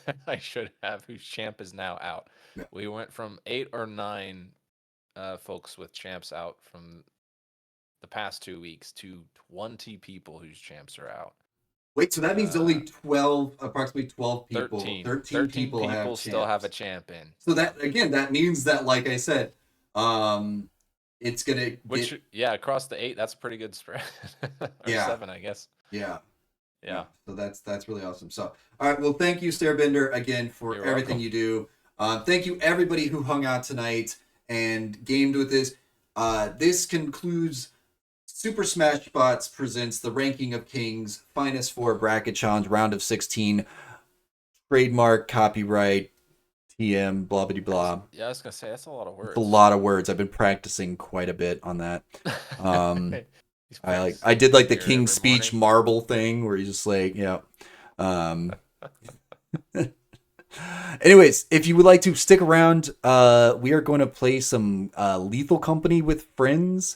that I should have, whose champ is now out. Yeah. We went from 8 or 9 folks with champs out from the past 2 weeks to 20 people whose champs are out. Wait, so that means only approximately 12 people, 13 people have still have a champ in. So that means that, like I said, it's gonna across the 8, that's a pretty good spread. Or 7, I guess. Yeah. So that's really awesome. So, all right, well, thank you, Stairbender, again for everything welcome. you do. Thank you everybody who hung out tonight and gamed with this. This concludes Super Smash Bots presents the Ranking of Kings Finest 4 Bracket Challenge Round of 16. Trademark, copyright, TM, blah blah blah. Yeah, I was gonna say that's a lot of words. It's a lot of words. I've been practicing quite a bit on that. I did like the King's Speech marble thing where he's just like, Anyways, if you would like to stick around, we are going to play some Lethal Company with friends.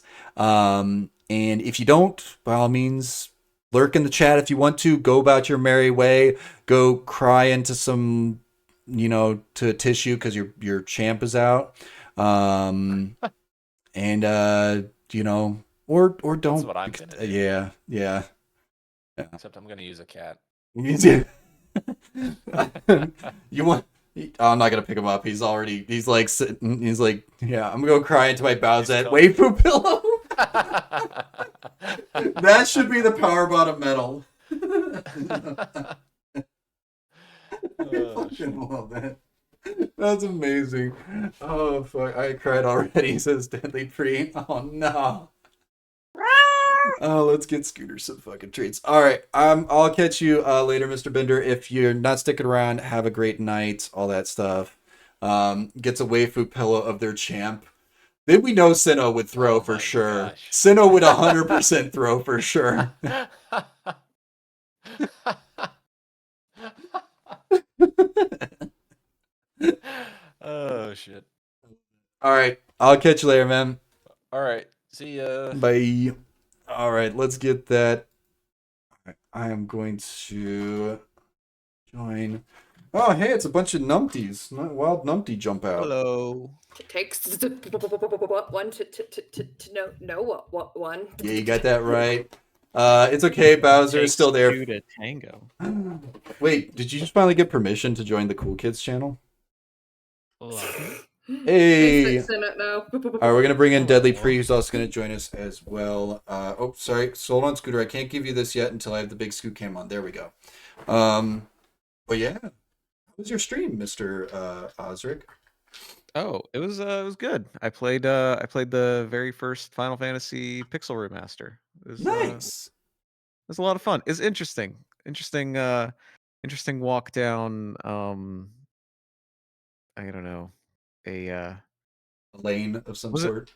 And if you don't, by all means, lurk in the chat if you want to. Go about your merry way. Go cry into some, to a tissue because your champ is out. And or don't. That's what I'm gonna do. Yeah. Except I'm gonna use a cat. You want? I'm not gonna pick him up. He's like sitting. He's like, yeah. I'm gonna go cry into my Bowsette waifu pillow. That should be the power bottom medal. I fucking love that. That's amazing. Oh fuck! I cried already. Says Deadly Pre. Oh no. Let's get Scooter some fucking treats. All right, I'll catch you later, Mr. Bender. If you're not sticking around, have a great night. All that stuff. Gets a waifu pillow of their champ. Then we know Sinnoh would throw Oh for my sure. gosh. Sinnoh would 100% throw for sure. Oh shit. All right, I'll catch you later, man. All right. See ya. Bye. All right, let's get that. I am going to join. Oh, hey, it's a bunch of numpties. Wild numpty jump out. Hello. It takes one to know what one. Yeah, you got that right. It's okay. Bowser is Takes still there. two to tango. Wait, did you just finally get permission to join the Cool Kids channel? Hey. Hey. All right, we're gonna bring in Deadly Pre, who's also gonna join us as well. Oh, sorry, hold on, Scooter. I can't give you this yet until I have the big scoot cam on. There we go. But yeah, how was your stream, Mr. Osric? Oh, it was good. I played the very first Final Fantasy Pixel Remaster. It was Nice. it was a lot of fun. It's interesting. Interesting walk down I don't know. A A lane of some Was it- sort.